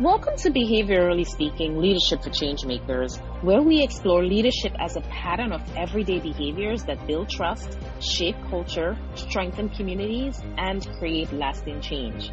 Welcome to Behaviorally Speaking, Leadership for Changemakers, where we explore leadership as a pattern of everyday behaviors that build trust, shape culture, strengthen communities, and create lasting change.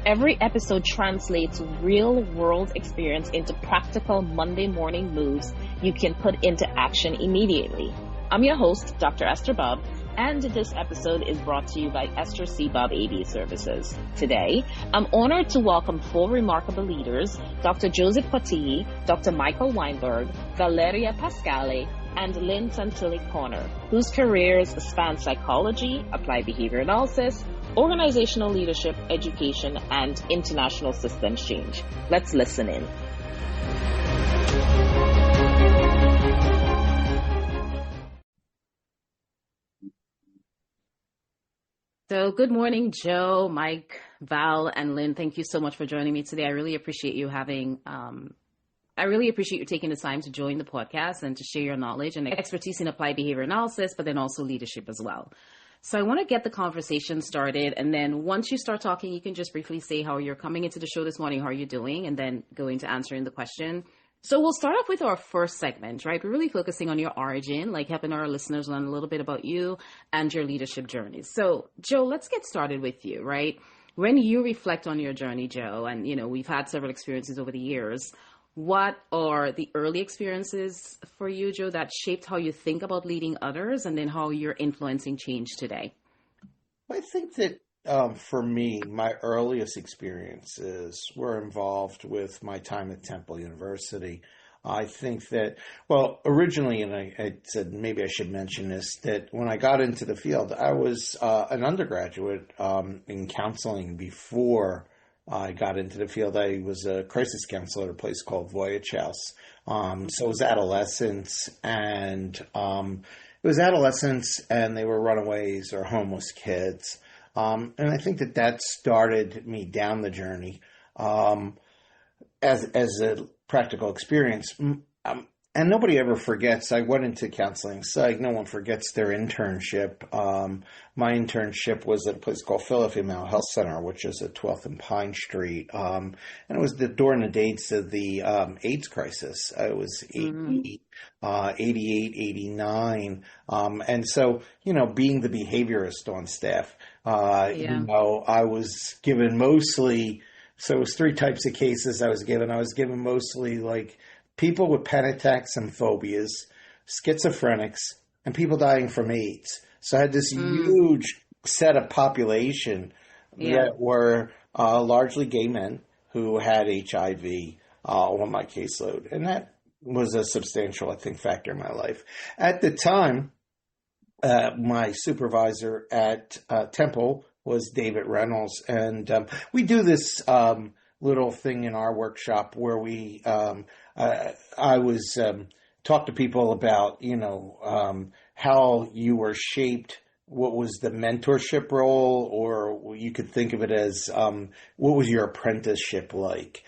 Every episode translates real-world experience into practical Monday morning moves you can put into action immediately. I'm your host, Dr. Esther Bubb, and this episode is brought to you by Esther C. Bubb AV Services. Today, I'm honored to welcome four remarkable leaders, Dr. Joseph Cautilli, Dr. Michael Weinberg, Valeria Pascale, and Lynn Santilli Connor, whose careers span psychology, applied behavior analysis, organizational leadership, education, and international systems change. Let's listen in. So good morning, Joe, Mike, Val, and Lynn. Thank you so much for joining me today. I really appreciate you taking the time to join the podcast and to share your knowledge and expertise in applied behavior analysis, but then also leadership as well. So I want to get the conversation started. And then once you start talking, you can just briefly say how you're coming into the show this morning, how you're doing, and then go into answering the question. So we'll start off with our first segment, right? We're really focusing on your origin, like helping our listeners learn a little bit about you and your leadership journeys. So Joe, let's get started with you, right? When you reflect on your journey, Joe, and we've had several experiences over the years, what are the early experiences for you, Joe, that shaped how you think about leading others and then how you're influencing change today? I think that for me, my earliest experiences were involved with my time at Temple University. I think that, originally, and I said maybe I should mention this, that when I got into the field, I was an undergraduate in counseling before I got into the field. I was a crisis counselor at a place called Voyage House. So it was adolescents, and they were runaways or homeless kids. And I think that started me down the journey as a practical experience. And nobody ever forgets. I went into counseling psych. No one forgets their internship. My internship was at a place called Philadelphia Mental Health Center, which is at 12th and Pine Street. And it was during the dates of the AIDS crisis. It was 88, 89. And so, being the behaviorist on staff, I was given mostly, so it was three types of cases I was given. I was given mostly like people with panic attacks and phobias, schizophrenics, and people dying from AIDS. So I had this huge set of population that were largely gay men who had HIV on my caseload. And that was a substantial, I think, factor in my life. At the time, my supervisor at Temple was David Reynolds. And we do this little thing in our workshop where we I was talk to people about, how you were shaped, what was the mentorship role, or you could think of it as what was your apprenticeship like?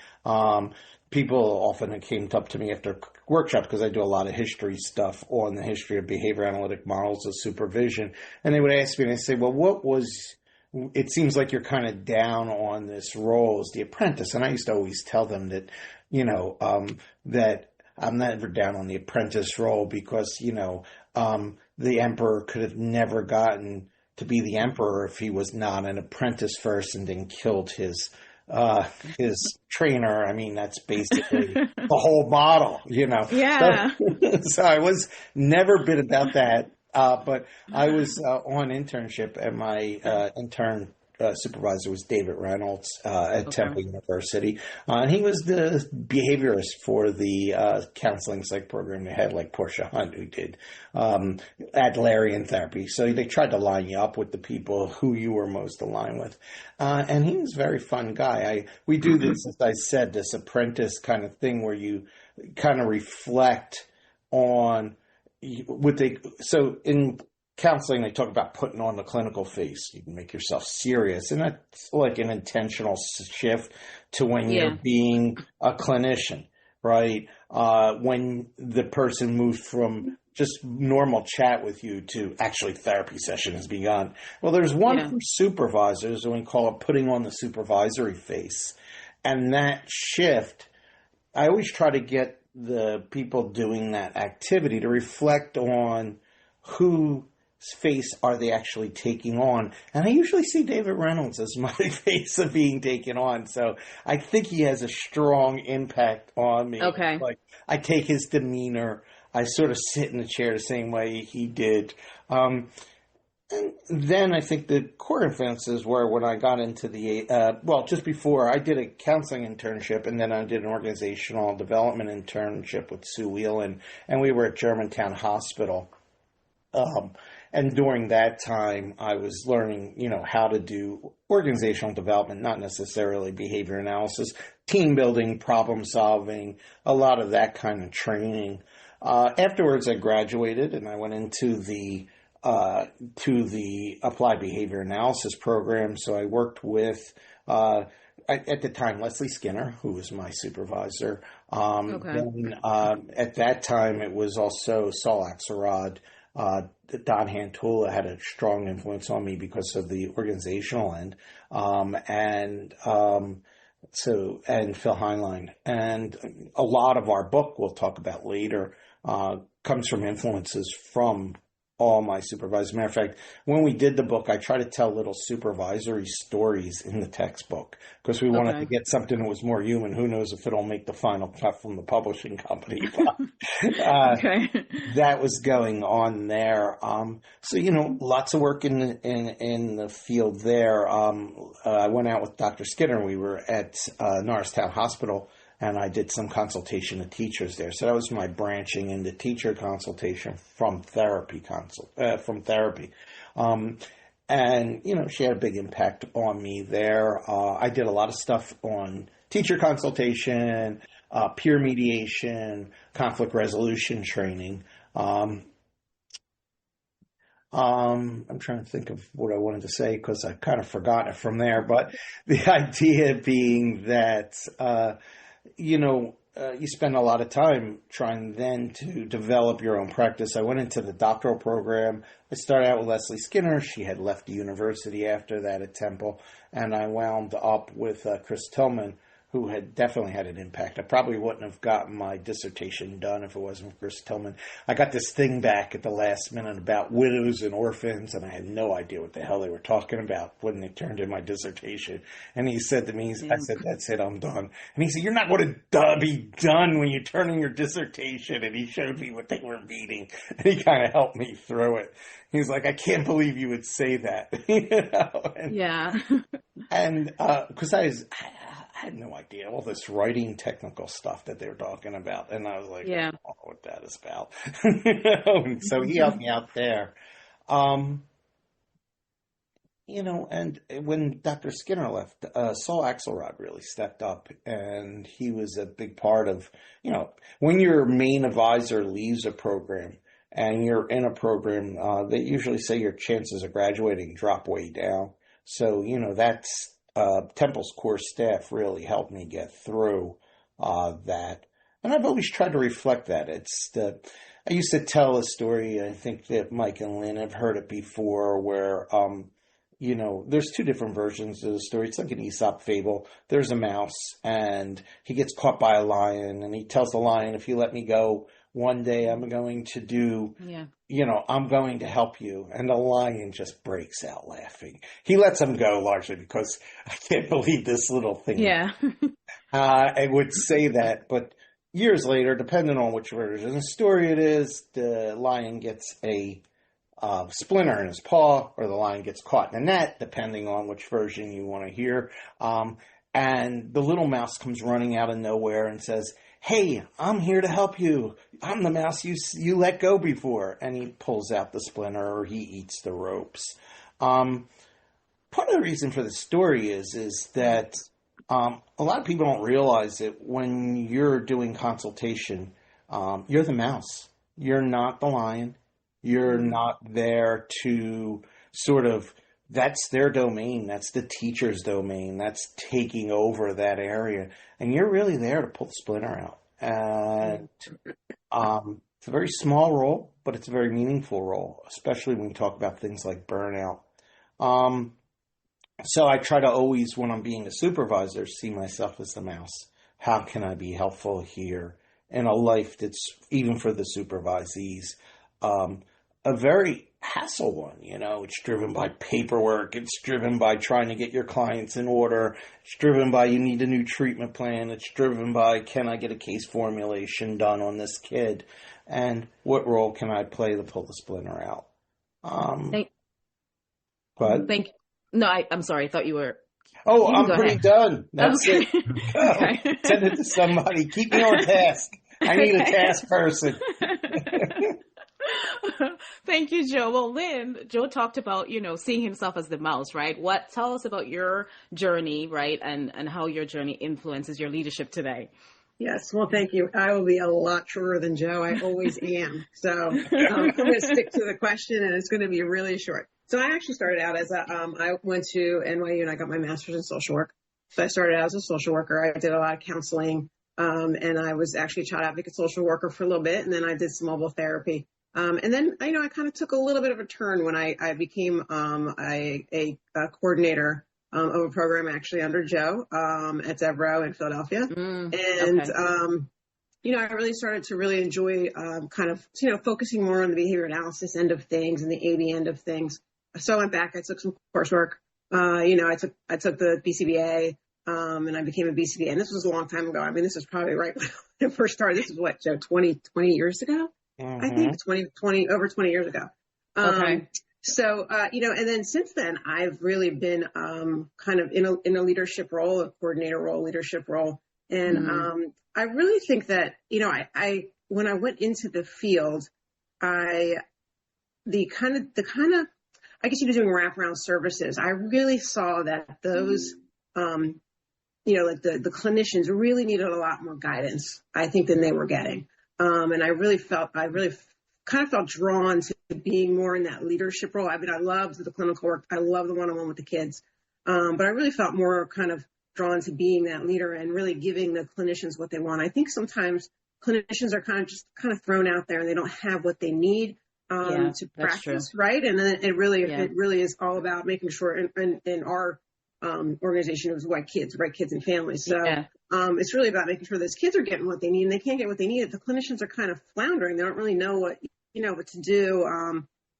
People often came up to me after workshops because I do a lot of history stuff on the history of behavior analytic models of supervision. And they would ask me, and I'd say, it seems like you're kind of down on this role as the apprentice. And I used to always tell them that, that I'm never down on the apprentice role because, the emperor could have never gotten to be the emperor if he was not an apprentice first and then killed his trainer. I mean, that's basically the whole model, Yeah. So I was never been about that. But I was on internship, and my intern supervisor was David Reynolds at Temple University. And he was the behaviorist for the counseling psych program they had, like Portia Hunt, who did Adlerian therapy. So they tried to line you up with the people who you were most aligned with. And he was a very fun guy. We do this, as I said, this apprentice kind of thing where you kind of reflect on so in counseling, they talk about putting on the clinical face. You can make yourself serious. And that's like an intentional shift to when you're being a clinician, right? When the person moved from just normal chat with you to actually therapy session has begun. Well, there's one for supervisors, and we call it putting on the supervisory face. And that shift, I always try to get the people doing that activity to reflect on whose face are they actually taking on. And I usually see David Reynolds as my face of being taken on. So I think he has a strong impact on me. Okay. Like, I take his demeanor. I sort of sit in the chair the same way he did. And then I think the core influences were when I got into just before I did a counseling internship, and then I did an organizational development internship with Sue Whelan, and we were at Germantown Hospital. And during that time, I was learning, how to do organizational development, not necessarily behavior analysis, team building, problem solving, a lot of that kind of training. Afterwards, I graduated and I went into the applied behavior analysis program. So I worked with, at the time, Leslie Skinner, who was my supervisor. Okay. Then, at that time, it was also Saul Axelrod. Don Hantula had a strong influence on me because of the organizational end, and Phil Heinlein. And a lot of our book, we'll talk about later, comes from influences from all my supervisors. Matter of fact, when we did the book, I try to tell little supervisory stories in the textbook because we wanted to get something that was more human. Who knows if it'll make the final cut from the publishing company. That was going on there. So, lots of work in the field there. I went out with Dr. Skinner. We were at Norristown Hospital, and I did some consultation of teachers there. So that was my branching into teacher consultation from therapy. And, she had a big impact on me there. I did a lot of stuff on teacher consultation, peer mediation, conflict resolution training. I'm trying to think of what I wanted to say because I kind of forgot it from there. But the idea being that, you spend a lot of time trying then to develop your own practice. I went into the doctoral program. I started out with Leslie Skinner. She had left the university after that at Temple. And I wound up with Chris Tillman, who had definitely had an impact. I probably wouldn't have gotten my dissertation done if it wasn't for Chris Tillman. I got this thing back at the last minute about widows and orphans, and I had no idea what the hell they were talking about when they turned in my dissertation. And he said to me, I said, "That's it, I'm done." And he said, "You're not going to be done when you turn in your dissertation." And he showed me what they were meeting, and he kind of helped me through it. He was like, "I can't believe you would say that." And because I had no idea all this writing technical stuff that they were talking about. And I was like, I don't know what that is about. And so he helped me out there. And when Dr. Skinner left, Saul Axelrod really stepped up, and he was a big part of, when your main advisor leaves a program and you're in a program, they usually say your chances of graduating drop way down. So, that's Temple's core staff really helped me get through that. And I've always tried to reflect that. I used to tell a story, I think that Mike and Lynn have heard it before, where, there's two different versions of the story. It's like an Aesop fable. There's a mouse, and he gets caught by a lion, and he tells the lion, "If you let me go, one day I'm going to do, I'm going to help you." And the lion just breaks out laughing. He lets him go largely because I can't believe this little thing. I would say that, but years later, depending on which version of the story it is, the lion gets a splinter in his paw, or the lion gets caught in a net, depending on which version you want to hear. And the little mouse comes running out of nowhere and says, "Hey, I'm here to help you. I'm the mouse you let go before." And he pulls out the splinter, or he eats the ropes. Part of the reason for the story is that a lot of people don't realize that when you're doing consultation, you're the mouse. You're not the lion. You're not there to sort of, that's their domain. That's the teacher's domain. That's taking over that area. And you're really there to pull the splinter out. And it's a very small role, but it's a very meaningful role, especially when you talk about things like burnout. So I try to always, when I'm being a supervisor, see myself as the mouse. How can I be helpful here in a life that's, even for the supervisees, a very hassle one? It's driven by paperwork. It's driven by trying to get your clients in order. It's driven by you need a new treatment plan. It's driven by, can I get a case formulation done on this kid? And what role can I play to pull the splinter out? But thank you. No, I'm sorry. I thought you were. Oh, I'm pretty done. That's okay. it. Okay. Send it to somebody. Keep me on task. I need a task person. Thank you, Joe. Well, Lynn, Joe talked about, seeing himself as the mouse, right? Tell us about your journey, right? And how your journey influences your leadership today. Yes. Well, thank you. I will be a lot shorter than Joe. I always am. So I'm going to stick to the question, and it's going to be really short. So I actually started out as I went to NYU and I got my master's in social work. So I started out as a social worker. I did a lot of counseling, and I was actually a child advocate social worker for a little bit. And then I did some mobile therapy. And then, I kind of took a little bit of a turn when I became a coordinator of a program actually under Joe at Devereaux in Philadelphia. I really started to really enjoy focusing more on the behavior analysis end of things and the AD end of things. So I went back, I took some coursework, I took the BCBA, and I became a BCBA. And this was a long time ago. I mean, this was probably right when I first started. This is what, Joe, 20 years ago? Mm-hmm. I think over 20 years ago. Okay. So, and then since then, I've really been kind of in a leadership role, a coordinator role, leadership role. And I really think that, I when I went into the field, I guess doing wraparound services, I really saw that those, like the clinicians really needed a lot more guidance, I think, than they were getting. And I really kind of felt drawn to being more in that leadership role. I mean, I loved the clinical work. I love the one-on-one with the kids. But I really felt more kind of drawn to being that leader and really giving the clinicians what they want. I think sometimes clinicians are kind of thrown out there and they don't have what they need to practice, right? And then it really is all about making sure in our organization, it was white kids and families. So it's really about making sure those kids are getting what they need, and they can't get what they need. The clinicians are kind of floundering. They don't really know what to do.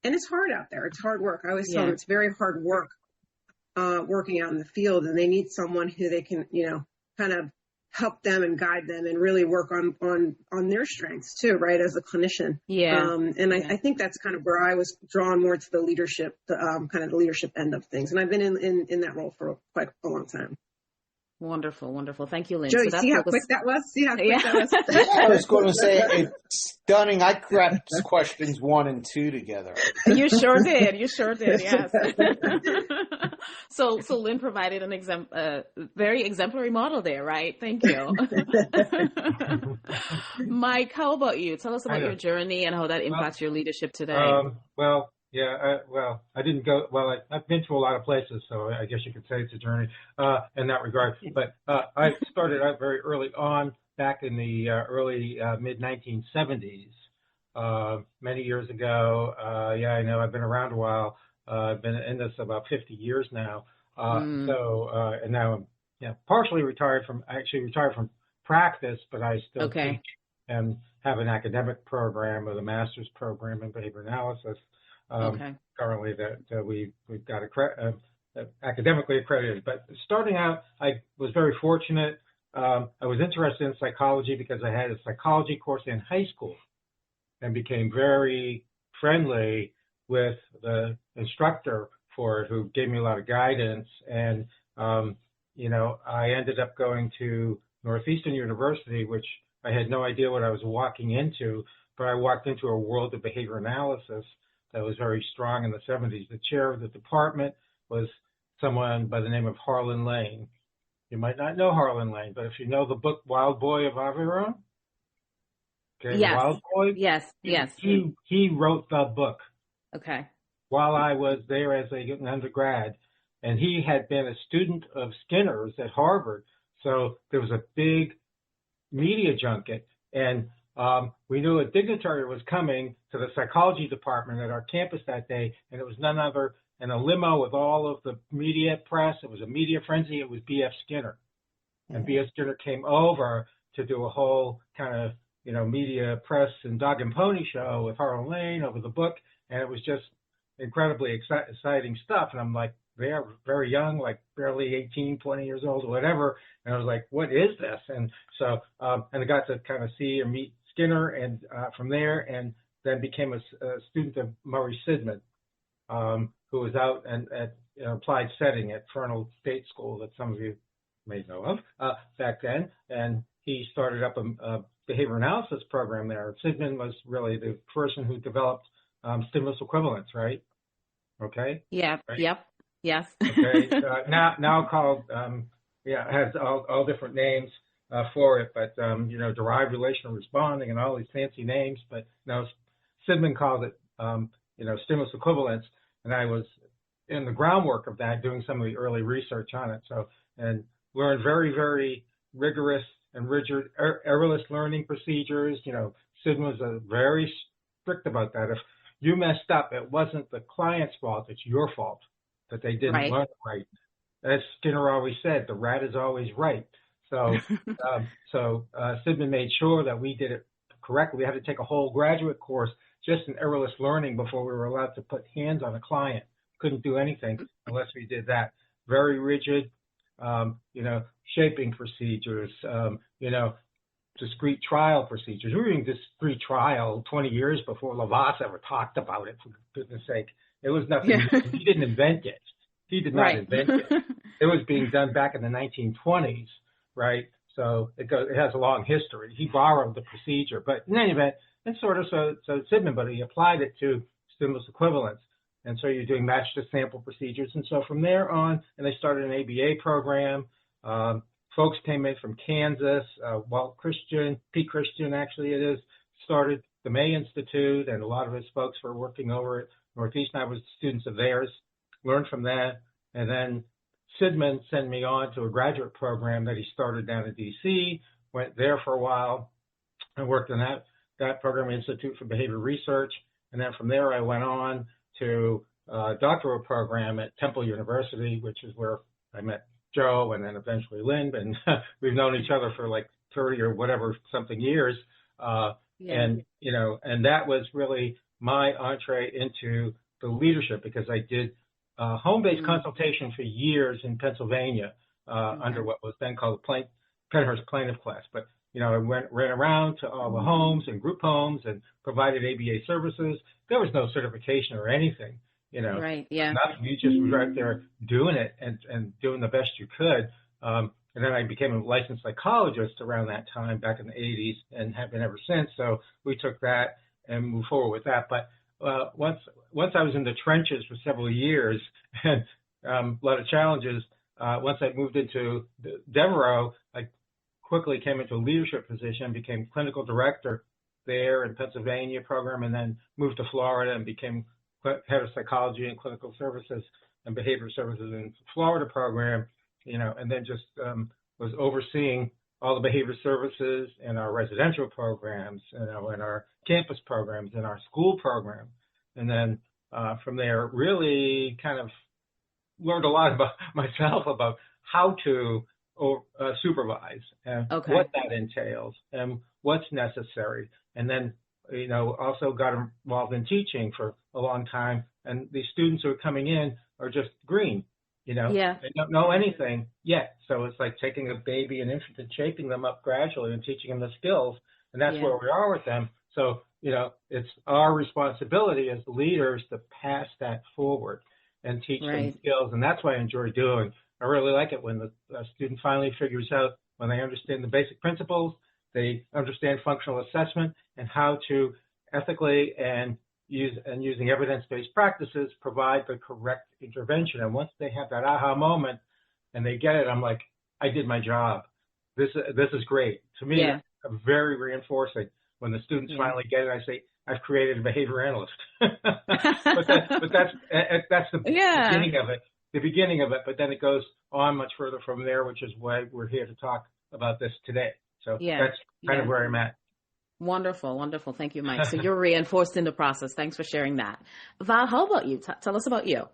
And it's hard out there. It's hard work. I always tell them it's very hard work working out in the field, and they need someone who they can, kind of help them and guide them and really work on their strengths too, right, as a clinician. I think that's kind of where I was drawn more to the leadership, kind of the leadership end of things. And I've been in that role for quite a long time. Wonderful. Thank you, Lynn. Joey, see how quick that was? I was going to say, it's stunning. I grabbed questions 1 and 2 together. You sure did. Yes. So Lynn provided an very exemplary model there, right? Thank you. Mike, how about you? Tell us about your journey and how that impacts your leadership today. I didn't go, I've been to a lot of places, so I guess you could say it's a journey in that regard. But I started out very early on, back in the early mid-1970s, many years ago. I know I've been around a while. I've been in this about 50 years now. And now I'm partially retired from practice, but I still teach and have an academic program with a master's program in behavior analysis. Currently that we've got academically accredited. But starting out, I was very fortunate. I was interested in psychology because I had a psychology course in high school and became very friendly with the instructor for it, who gave me a lot of guidance. And, I ended up going to Northeastern University, which I had no idea what I was walking into, but I walked into a world of behavior analysis that was very strong in the 70s. The chair of the department was someone by the name of Harlan Lane. You might not know Harlan Lane, but if you know the book Wild Boy of Aviron, Wild Boy? Yes. He wrote the book. Okay. While I was there as an undergrad, and he had been a student of Skinner's at Harvard, so there was a big media junket, and we knew a dignitary was coming to the psychology department at our campus that day, and it was none other and a limo with all of the media press. It was a media frenzy. It was B.F. Skinner. And B.F. Skinner came over to do a whole kind of, media press and dog and pony show with Harlan Lane over the book. And it was just incredibly exciting stuff. And I'm like, they're very young, like barely 18, 20 years old or whatever. And I was like, what is this? And so, and I got to kind of see and meet Skinner and from there, and then became a student of Murray Sidman, who was out at applied setting at Fernald State School that some of you may know of back then. And he started up a behavior analysis program there. Sidman was really the person who developed stimulus equivalence, right? Okay. Yeah. Right? Yep. Yes. Okay. Now called, has all different names for it, but derived relational responding and all these fancy names. But no, Sidman called it, stimulus equivalence, and I was in the groundwork of that, doing some of the early research on it. So, and learned very, very rigorous and rigid errorless learning procedures. Sidman was very strict about that. If you messed up, it wasn't the client's fault; it's your fault that they didn't learn it right. As Skinner always said, the rat is always right. So, Sidman made sure that we did it correctly. We had to take a whole graduate course just in errorless learning before we were allowed to put hands on a client. Couldn't do anything unless we did that. Very rigid, shaping procedures, discrete trial procedures. We were in discrete trial 20 years before Lavas ever talked about it, for goodness sake. It was nothing. Yeah. He didn't invent it. He did not invent it. It was being done back in the 1920s, right? So it has a long history. He borrowed the procedure, but in any event, and sort of so Sidman, but he applied it to stimulus equivalence. And so you're doing match to sample procedures. And so from there on, and they started an ABA program. Folks came in from Kansas, Pete Christian, actually it is, started the May Institute, and a lot of his folks were working over at Northeast, and I was students of theirs, learned from that. And then Sidman sent me on to a graduate program that he started down in D.C., went there for a while, and worked in that program, Institute for Behavior Research. And then from there, I went on to a doctoral program at Temple University, which is where I met Joe and then eventually Lynn. And we've known each other for like 30 or whatever something years. And that was really my entree into the leadership, because I did home-based consultation for years in Pennsylvania under what was then called the Pennhurst Plaintiff Class. But, I ran around to all the homes and group homes and provided ABA services. There was no certification or anything, Right, yeah. Nothing. You just were right there doing it and doing the best you could. And then I became a licensed psychologist around that time back in the 80s and have been ever since. So we took that and moved forward with that. But once I was in the trenches for several years and a lot of challenges, once I moved into Devereaux, I quickly came into a leadership position, became clinical director there in Pennsylvania program, and then moved to Florida and became head of psychology and clinical services and behavior services in Florida program, and then just was overseeing all the behavior services in our residential programs, in our campus programs, in our school program. And then from there, really kind of learned a lot about myself, about how to supervise and what that entails and what's necessary. And then, also got involved in teaching for a long time. And these students who are coming in are just green, they don't know anything yet. So it's like taking a baby, an infant, and shaping them up gradually and teaching them the skills. And that's where we are with them. So, it's our responsibility as leaders to pass that forward and teach them skills. And that's what I enjoy doing. I really like it when the student finally figures out, when they understand the basic principles, they understand functional assessment and how to ethically and using evidence-based practices provide the correct intervention. And once they have that aha moment and they get it, I'm like, I did my job. This is great. To me, it's very reinforcing. When the students finally get it, I say, I've created a behavior analyst. but that's the beginning of it. The beginning of it, but then it goes on much further from there, which is why we're here to talk about this today. So that's kind of where I'm at. Wonderful, wonderful. Thank you, Mike. So you're reinforced in the process. Thanks for sharing that. Val, how about you? Tell us about you.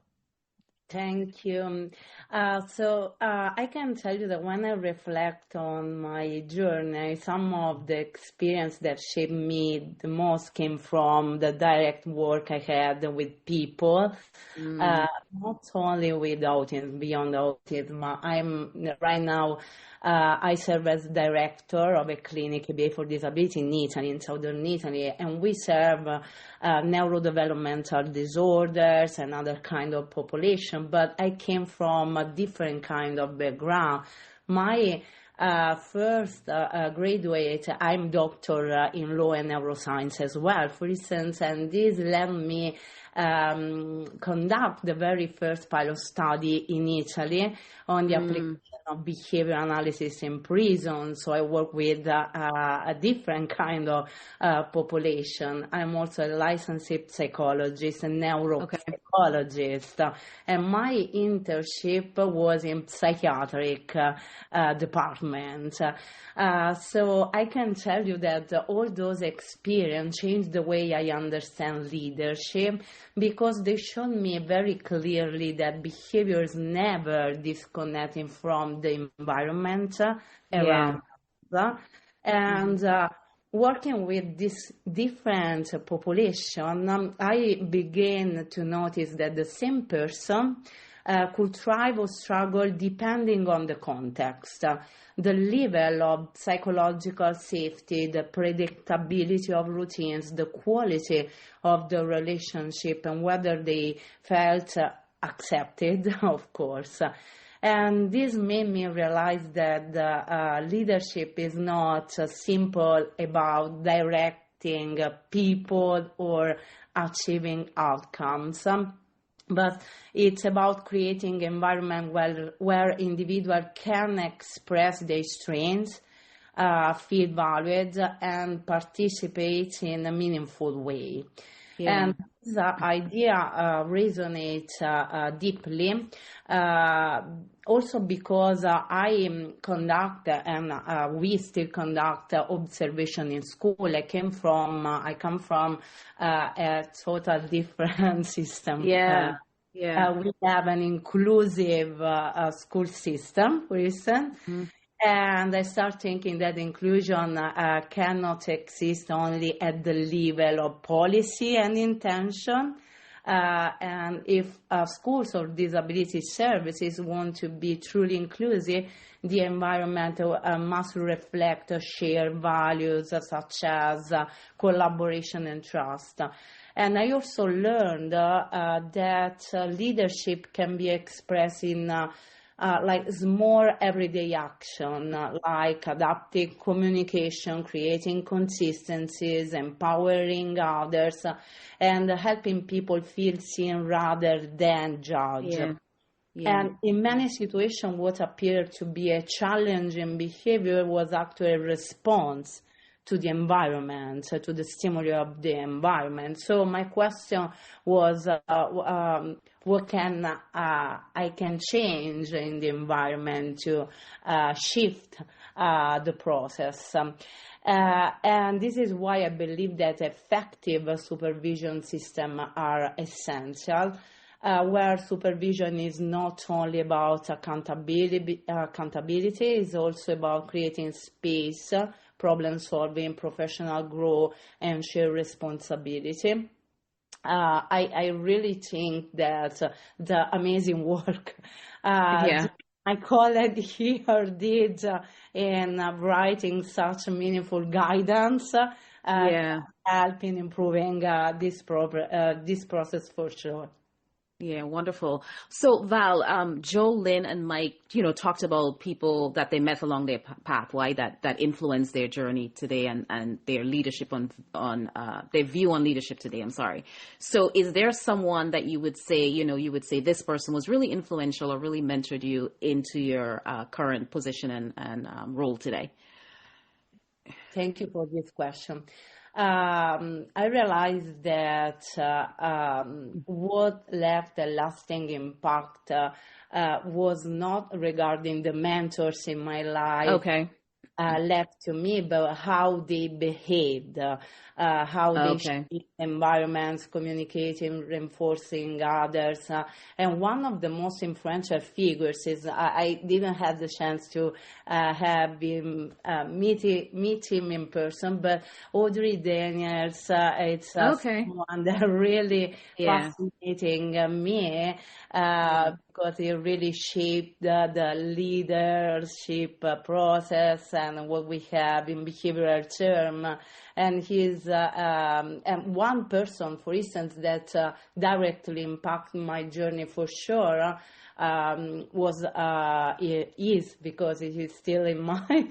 Thank you. I can tell you that when I reflect on my journey, some of the experience that shaped me the most came from the direct work I had with people, not only with autism, beyond autism. Right now, I serve as director of a clinic for disability in Italy, in southern Italy, and we serve neurodevelopmental disorders and other kind of population, but I came from a different kind of background. My first graduate, I'm doctor in law and neuroscience as well, for instance, and this led me conduct the very first pilot study in Italy on the application of behavior analysis in prison. So I work with a different kind of population. I'm also a licensed psychologist and neuropsychologist, and my internship was in psychiatric department. So I can tell you that all those experiences changed the way I understand leadership, because they showed me very clearly that behavior is never disconnecting from the environment around us. And working with this different population, I began to notice that the same person could thrive or struggle depending on the context, the level of psychological safety, the predictability of routines, the quality of the relationship, and whether they felt accepted, of course. And this made me realize that leadership is not simple about directing people or achieving outcomes. But it's about creating an environment where individuals can express their strengths, feel valued, and participate in a meaningful way. Yeah. And this idea resonates deeply, also because I conduct and we still conduct observation in school. I come from a total different system. Yeah. We have an inclusive school system, for instance. And I start thinking that inclusion cannot exist only at the level of policy and intention. And if schools or disability services want to be truly inclusive, the environment must reflect shared values such as collaboration and trust. And I also learned that leadership can be expressed in like small everyday action, like adaptive communication, creating consistencies, empowering others, and helping people feel seen rather than judged. And in many situations, what appeared to be a challenging behavior was actually a response to the environment, to the stimuli of the environment. So my question was, what can I can change in the environment to shift the process? And this is why I believe that effective supervision systems are essential, where supervision is not only about accountability, it's also about creating space, problem solving, professional growth, and shared responsibility. I really think that the amazing work my colleague here did in writing such meaningful guidance help in improving this process for sure. Yeah, wonderful. So Val, Joe, Lynn, and Mike, talked about people that they met along their pathway that influenced their journey today and their leadership on their view on leadership today. I'm sorry. So is there someone that you would say, this person was really influential or really mentored you into your current position and role today? Thank you for this question. I realized that what left a lasting impact was not regarding the mentors in my life left to me, but how they behaved, how they shape environments, communicating, reinforcing others. And one of the most influential figures is, I didn't have the chance to have him, meet him in person, but Audrey Daniels, it's someone that really fascinating me, because it really shaped the leadership process and what we have in behavioral term. And he's and one person, for instance, that directly impacted my journey for sure is, because it is still in my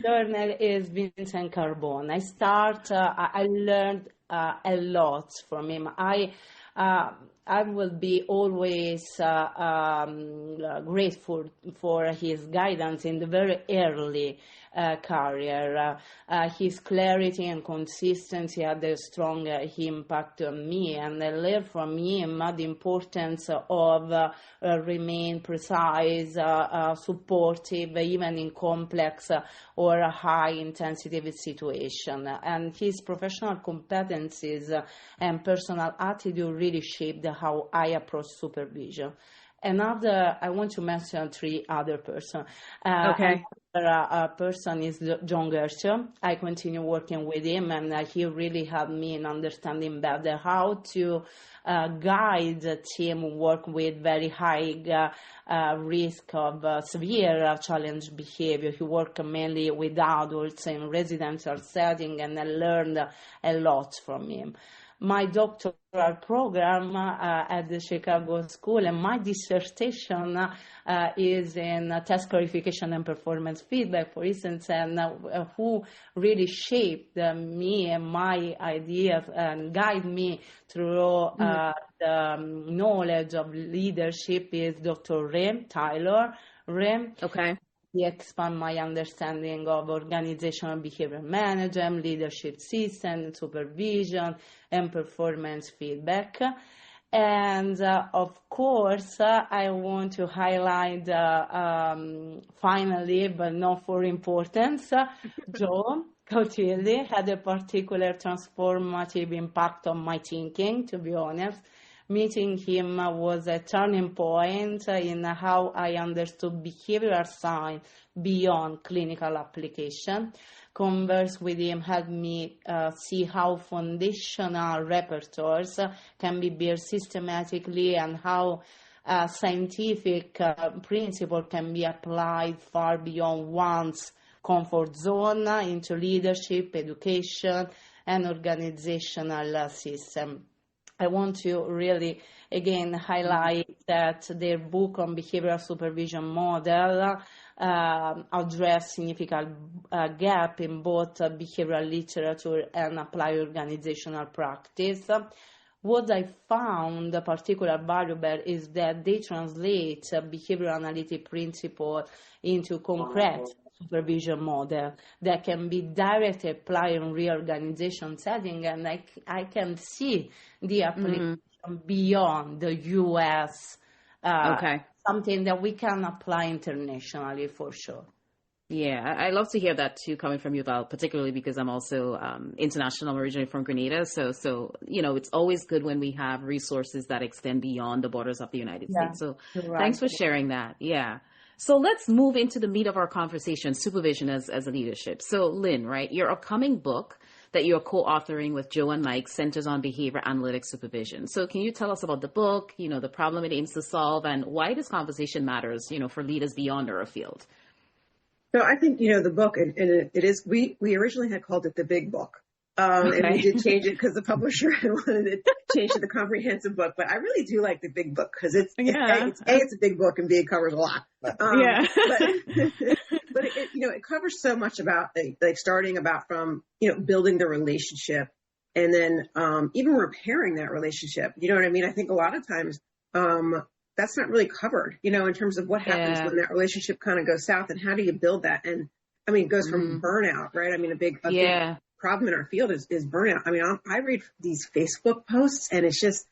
journal, is Vincent Carbone. I learned a lot from him. I will be always grateful for his guidance in the very early career. His clarity and consistency had a strong impact on me, and I learned from him the importance of remain precise, supportive, even in complex or high-intensity situation. And his professional competencies and personal attitude really shaped how I approach supervision. I want to mention 3 other persons. Another person is John Gershaw. I continue working with him, and he really helped me in understanding better how to guide the team work with very high risk of severe challenge behavior. He worked mainly with adults in residential setting, and I learned a lot from him. My doctoral program at the Chicago School, and my dissertation is in task clarification and performance feedback, for instance, and who really shaped me and my ideas and guide me through the knowledge of leadership is Dr. Tyler Ray. He expand my understanding of organizational behavior management, leadership system, supervision, and performance feedback. And of course, I want to highlight, finally, but not for importance, Joe Cautilli had a particular transformative impact on my thinking, to be honest. Meeting him was a turning point in how I understood behavioral science beyond clinical application. Converse with him helped me see how foundational repertoires can be built systematically, and how scientific principle can be applied far beyond one's comfort zone into leadership, education, and organizational system. I want to really, again, highlight that their book on behavioral supervision model addressed significant gap in both behavioral literature and applied organizational practice. What I found particularly valuable is that they translate behavioral analytic principle into concrete supervision model that can be directly applied in real organization setting, and I can see the application beyond the U.S. Something that we can apply internationally for sure. Yeah, I love to hear that too, coming from you, Val, particularly because I'm also international. I'm originally from Grenada. So it's always good when we have resources that extend beyond the borders of the United States. So thanks for sharing that. Yeah. So let's move into the meat of our conversation, supervision as a leadership. So Lynn, right, your upcoming book that you're co-authoring with Joe and Mike centers on behavior analytics supervision. So can you tell us about the book, the problem it aims to solve, and why this conversation matters, for leaders beyond our field? So I think, the book, and it is, we originally had called it The Big Book. And we did change it because the publisher had wanted it changed to The Comprehensive Book. But I really do like The Big Book because it's a big book, and B, it covers a lot. But it covers so much about like starting about from, building the relationship, and then even repairing that relationship. You know what I mean? I think a lot of times that's not really covered, in terms of what happens when that relationship kind of goes south, and how do you build that? And I mean, it goes from burnout, right? I mean, a big problem in our field is burnout. I mean, I read these Facebook posts, and it's just,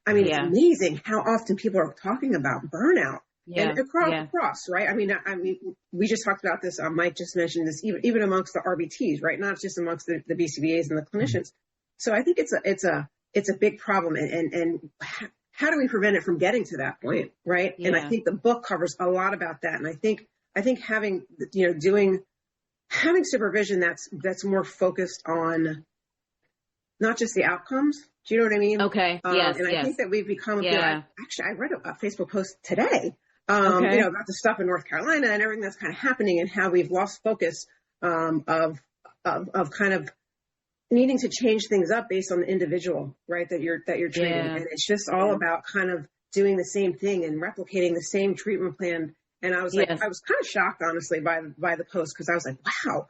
it's amazing how often people are talking about burnout. And across, right? I mean, we just talked about this. Mike just mentioned this, even amongst the RBTs, right? Not just amongst the BCBAs and the clinicians. So I think it's a big problem. And how do we prevent it from getting to that point, right? Yeah. And I think the book covers a lot about that. And I think having, having supervision that's more focused on not just the outcomes. Do you know what I mean? Okay. Yes. And I think that we've become actually, I read a Facebook post today, about the stuff in North Carolina and everything that's kind of happening and how we've lost focus, of kind of needing to change things up based on the individual, right? That you're treating. Yeah. And it's just all about kind of doing the same thing and replicating the same treatment plan. And I was like, I was kind of shocked, honestly, by the post, because I was like, wow.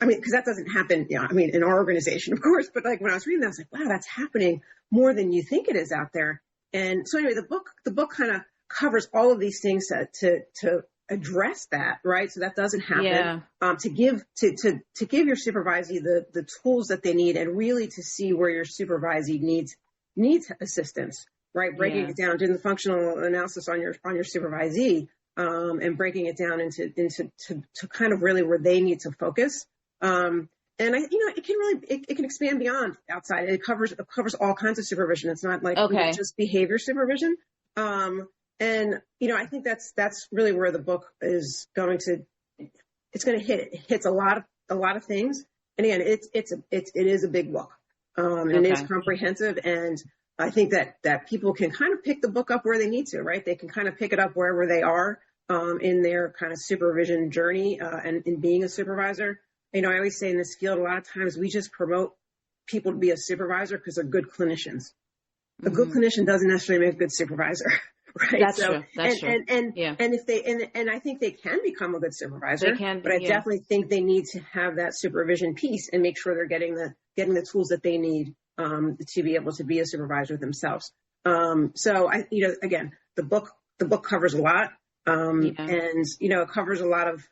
I mean, because that doesn't happen, in our organization, of course, but like when I was reading that, I was like, wow, that's happening more than you think it is out there. And so anyway, the book kind of covers all of these things to address that, right? So that doesn't happen. Yeah. To give your supervisee the tools that they need, and really to see where your supervisee needs assistance, right? Breaking it down, doing the functional analysis on your supervisee, and breaking it down into kind of really where they need to focus. And it can expand beyond outside. It covers all kinds of supervision. It's not like just behavior supervision. And I think that's really where the book is going to. It's going to hit. It hits a lot of things. And again, it is a big book. And it is comprehensive. And I think that people can kind of pick the book up where they need to. Right? They can kind of pick it up wherever they are in their kind of supervision journey and in being a supervisor. I always say in this field, a lot of times we just promote people to be a supervisor because they're good clinicians. A good clinician doesn't necessarily make a good supervisor, right? That's true. That's true. And I think they can become a good supervisor. They can, but I definitely think they need to have that supervision piece and make sure they're getting the tools that they need to be able to be a supervisor themselves. So again, the book covers a lot, and it covers a lot of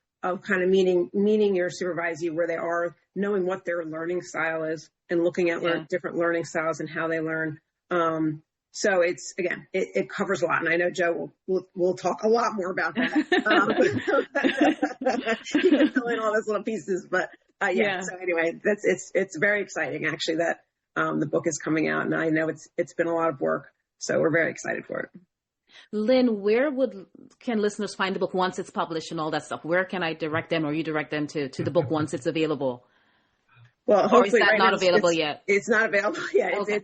kind of meeting your supervisee where they are, knowing what their learning style is, and looking at different learning styles and how they learn. So it's, again, it covers a lot. And I know Joe will talk a lot more about that. He can fill in all those little pieces, but so anyway, it's very exciting actually that the book is coming out, and I know it's been a lot of work. So we're very excited for it. Lynn, where can listeners find the book once it's published and all that stuff? Where can I direct them, or you direct them to the book once it's available? Well, hopefully, or is that not available yet? It's not available yet. Okay.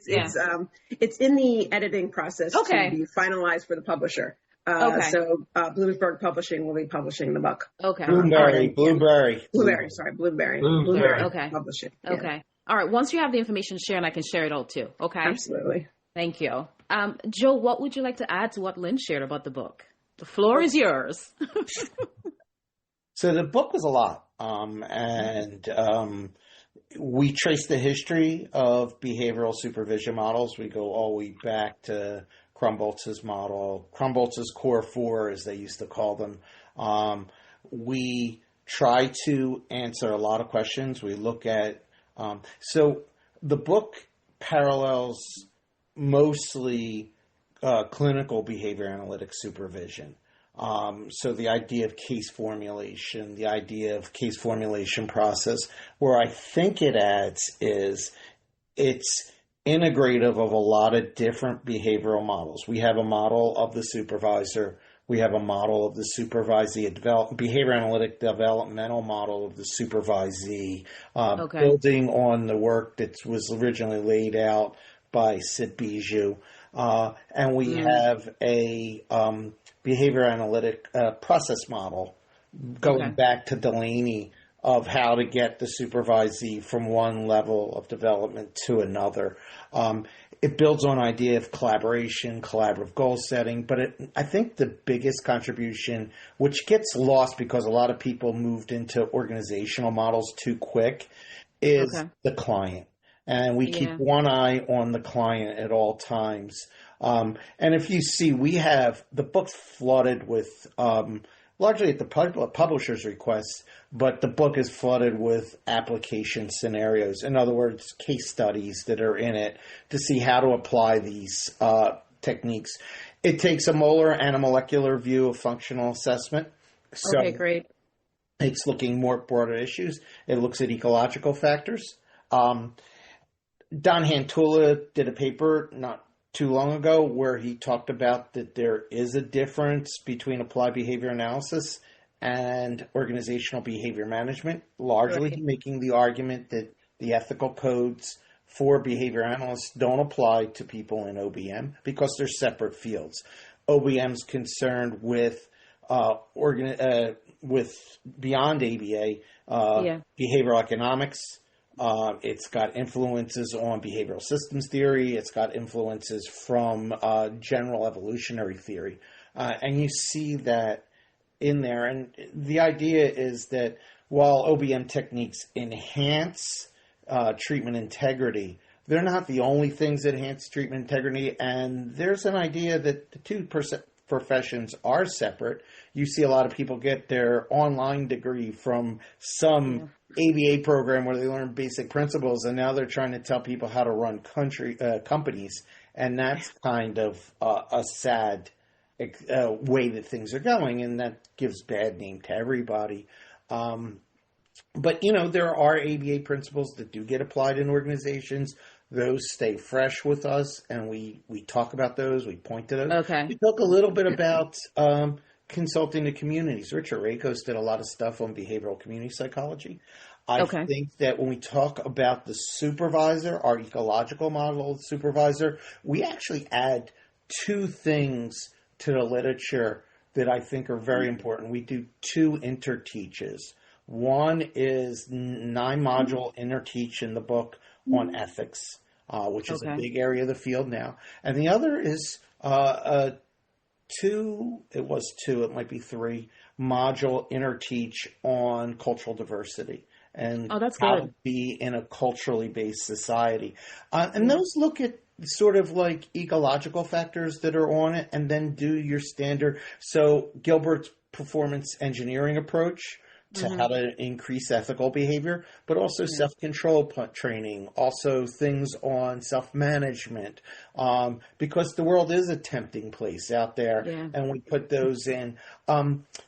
It's in the editing process to be finalized for the publisher. So Bloomsburg Publishing will be publishing the book. Okay. Blueberry. Blueberry. Okay. Publishing. Okay. All right. Once you have the information, share, and I can share it all too. Okay. Absolutely. Thank you. Joe, what would you like to add to what Lynn shared about the book? The floor is yours. So the book was a lot. We trace the history of behavioral supervision models. We go all the way back to Krumboltz's model, Krumboltz's Core 4, as they used to call them. We try to answer a lot of questions. We look at, so the book parallels mostly clinical behavior analytic supervision. So the idea of case formulation, the idea of case formulation process, where I think it adds is it's integrative of a lot of different behavioral models. We have a model of the supervisor. We have a model of the supervisee, behavior analytic developmental model of the supervisee, building on the work that was originally laid out by Sid Bijou. And we have a behavior analytic process model going back to Delaney of how to get the supervisee from one level of development to another. It builds on idea of collaboration, collaborative goal setting, but I think the biggest contribution, which gets lost because a lot of people moved into organizational models too quick, is the client. And we keep one eye on the client at all times. And if you see, we have the book's flooded with, largely at the publisher's request, but the book is flooded with application scenarios. In other words, case studies that are in it to see how to apply these techniques. It takes a molar and a molecular view of functional assessment. So Okay, great. it's looking more broader issues. It looks at ecological factors. Don Hantula did a paper not too long ago where he talked about that there is a difference between applied behavior analysis and organizational behavior management, largely making the argument that the ethical codes for behavior analysts don't apply to people in OBM because they're separate fields. OBM's concerned with beyond ABA, behavioral economics. It's got influences on behavioral systems theory. It's got influences from general evolutionary theory. And you see that in there. And the idea is that while OBM techniques enhance treatment integrity, they're not the only things that enhance treatment integrity. And there's an idea that the two professions are separate. You see a lot of people get their online degree from some ABA program where they learn basic principles, and now they're trying to tell people how to run companies. And that's kind of a sad way that things are going, and that gives bad name to everybody. But, there are ABA principles that do get applied in organizations. Those stay fresh with us, and we talk about those. We point to those. Okay. We talk a little bit about consulting to communities. Richard Rakos did a lot of stuff on behavioral community psychology. I think that when we talk about the supervisor, our ecological model of the supervisor, we actually add two things to the literature that I think are very important. We do two interteaches. One is 9-module interteach in the book on ethics, which is a big area of the field now. And the other is it might be 3-module interteach on cultural diversity and how to be in a culturally based society. And those look at sort of like ecological factors that are on it, and then do your standard. So Gilbert's performance engineering approach to how to increase ethical behavior, but also self-control training, also things on self-management, because the world is a tempting place out there, and we put those in.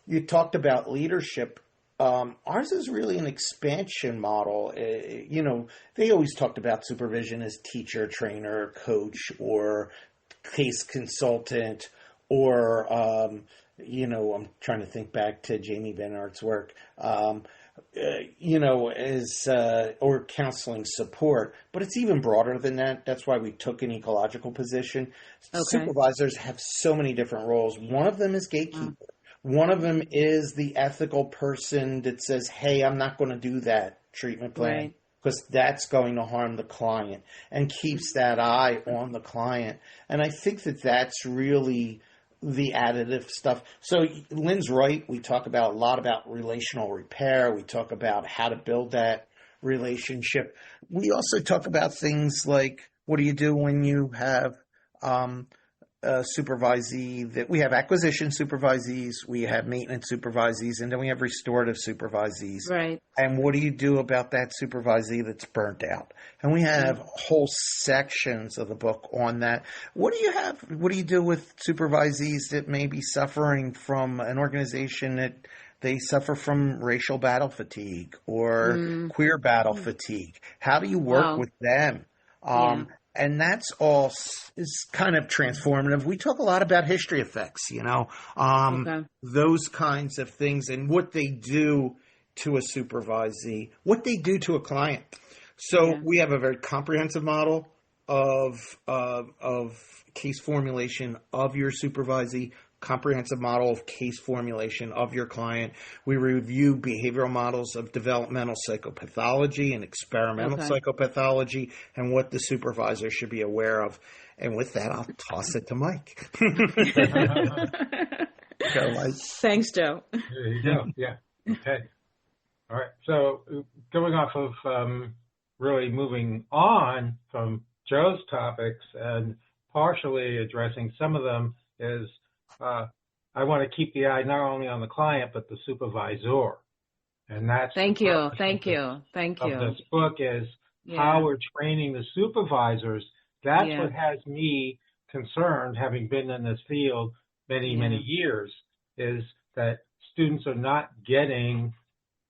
You talked about leadership. Ours is really an expansion model. They always talked about supervision as teacher, trainer, coach, or case consultant, or I'm trying to think back to Jamie Benart's work, or counseling support. But it's even broader than that. That's why we took an ecological position. Supervisors have so many different roles. One of them is gatekeeper. One of them is the ethical person that says, hey, I'm not going to do that treatment plan because that's going to harm the client, and keeps that eye on the client. And I think that that's really the additive stuff. So Lynn's right. We talk a lot about relational repair. We talk about how to build that relationship. We also talk about things like, what do you do when you have supervisee that we have acquisition supervisees, we have maintenance supervisees, and then we have restorative supervisees. Right. And what do you do about that supervisee that's burnt out? And we have whole sections of the book on that. What do you do with supervisees that may be suffering from an organization that they suffer from racial battle fatigue or queer battle fatigue? How do you work with them? And that's all is kind of transformative. We talk a lot about history effects, those kinds of things, and what they do to a supervisee, what they do to a client. So we have a very comprehensive model of case formulation of your supervisee, comprehensive model of case formulation of your client. We review behavioral models of developmental psychopathology and experimental psychopathology, and what the supervisor should be aware of. And with that, I'll toss it to Mike. Go, Mike. Thanks, Joe. There you go. Yeah. Okay. All right. So going off of really moving on from Joe's topics and partially addressing some of them is I want to keep the eye not only on the client, but the supervisor. And that's Thank you. Of this book is how we're training the supervisors. That's what has me concerned, having been in this field many years, is that students are not getting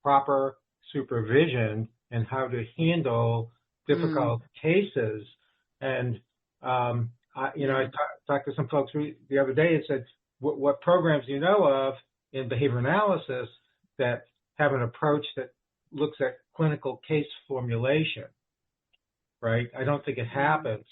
proper supervision and how to handle difficult cases. And I talked to some folks the other day and said, what programs do you know of in behavior analysis that have an approach that looks at clinical case formulation, right? I don't think it happens.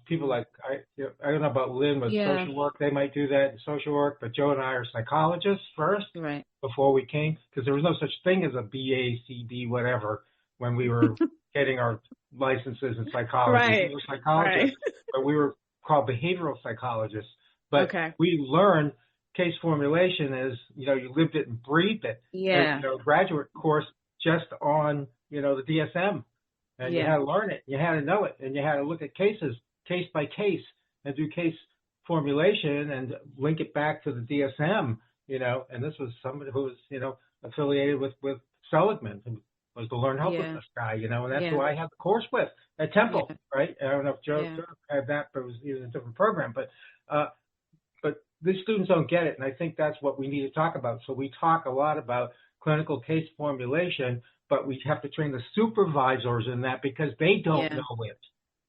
People like, I don't know about Lynn with social work, they might do that in social work, but Joe and I are psychologists first, right, before we came, because there was no such thing as a BA, CB, whatever, when we were getting our licenses in psychology. Right. We were psychologists, but we were called behavioral psychologists. But we learned case formulation is, you lived it and breathed it. Yeah. And, graduate course just on, the DSM. And you had to learn it, you had to know it, and you had to look at cases, case by case, and do case formulation and link it back to the DSM, and this was somebody who was, affiliated with Seligman, who was the learned helplessness guy, and that's who I had the course with at Temple, right? I don't know if Joe had that, but it was a different program. But these students don't get it, and I think that's what we need to talk about. So we talk a lot about clinical case formulation, but we have to train the supervisors in that because they don't know it.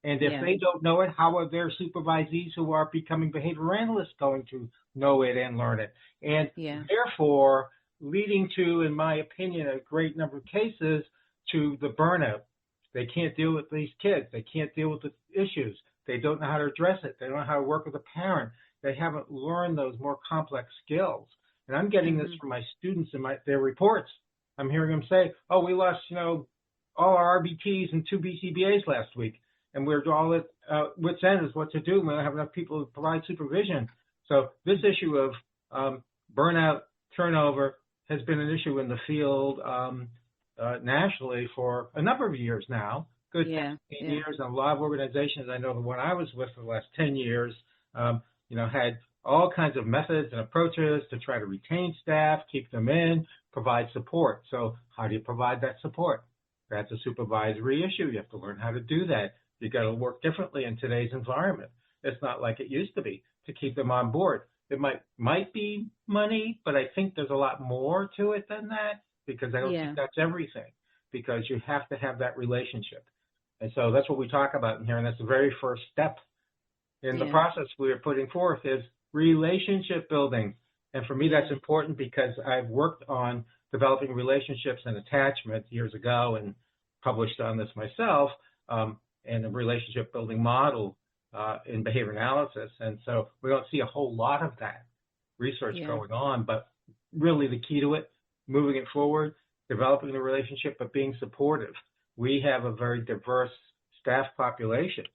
And if they don't know it, how are their supervisees who are becoming behavior analysts going to know it and learn it? And therefore, leading to, in my opinion, a great number of cases to the burnout. They can't deal with these kids. They can't deal with the issues. They don't know how to address it. They don't know how to work with a parent. They haven't learned those more complex skills. And I'm getting this from my students in their reports. I'm hearing them say, oh, we lost, all our RBTs and 2 BCBAs last week. And we're all at wit's end is what to do. We don't have enough people to provide supervision. So this issue of burnout, turnover has been an issue in the field nationally for a number of years now. Good 10 years. And a lot of organizations, I know the one I was with for the last 10 years, had all kinds of methods and approaches to try to retain staff, keep them in, provide support. So how do you provide that support? That's a supervisory issue. You have to learn how to do that. You got to work differently in today's environment. It's not like it used to be to keep them on board. It might be money, but I think there's a lot more to it than that because I don't think that's everything because you have to have that relationship. And so that's what we talk about in here, and that's the very first step in the process we are putting forth is relationship building. And for me, that's important because I've worked on developing relationships and attachment years ago and published on this myself and a relationship building model in behavior analysis. And so we don't see a whole lot of that research going on, but really the key to it, moving it forward, developing the relationship, but being supportive. We have a very diverse staff population.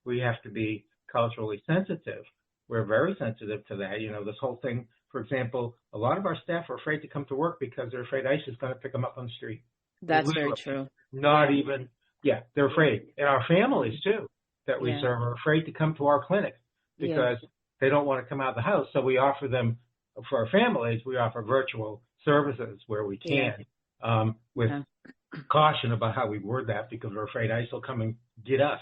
We have to be culturally sensitive. We're very sensitive to that. This whole thing, for example, a lot of our staff are afraid to come to work because they're afraid ICE is going to pick them up on the street. That's very true. Not even, they're afraid. And our families, too, that we serve are afraid to come to our clinic because they don't want to come out of the house. So we offer them, for our families, we offer virtual services where we can with caution about how we word that because we're afraid ICE will come and get us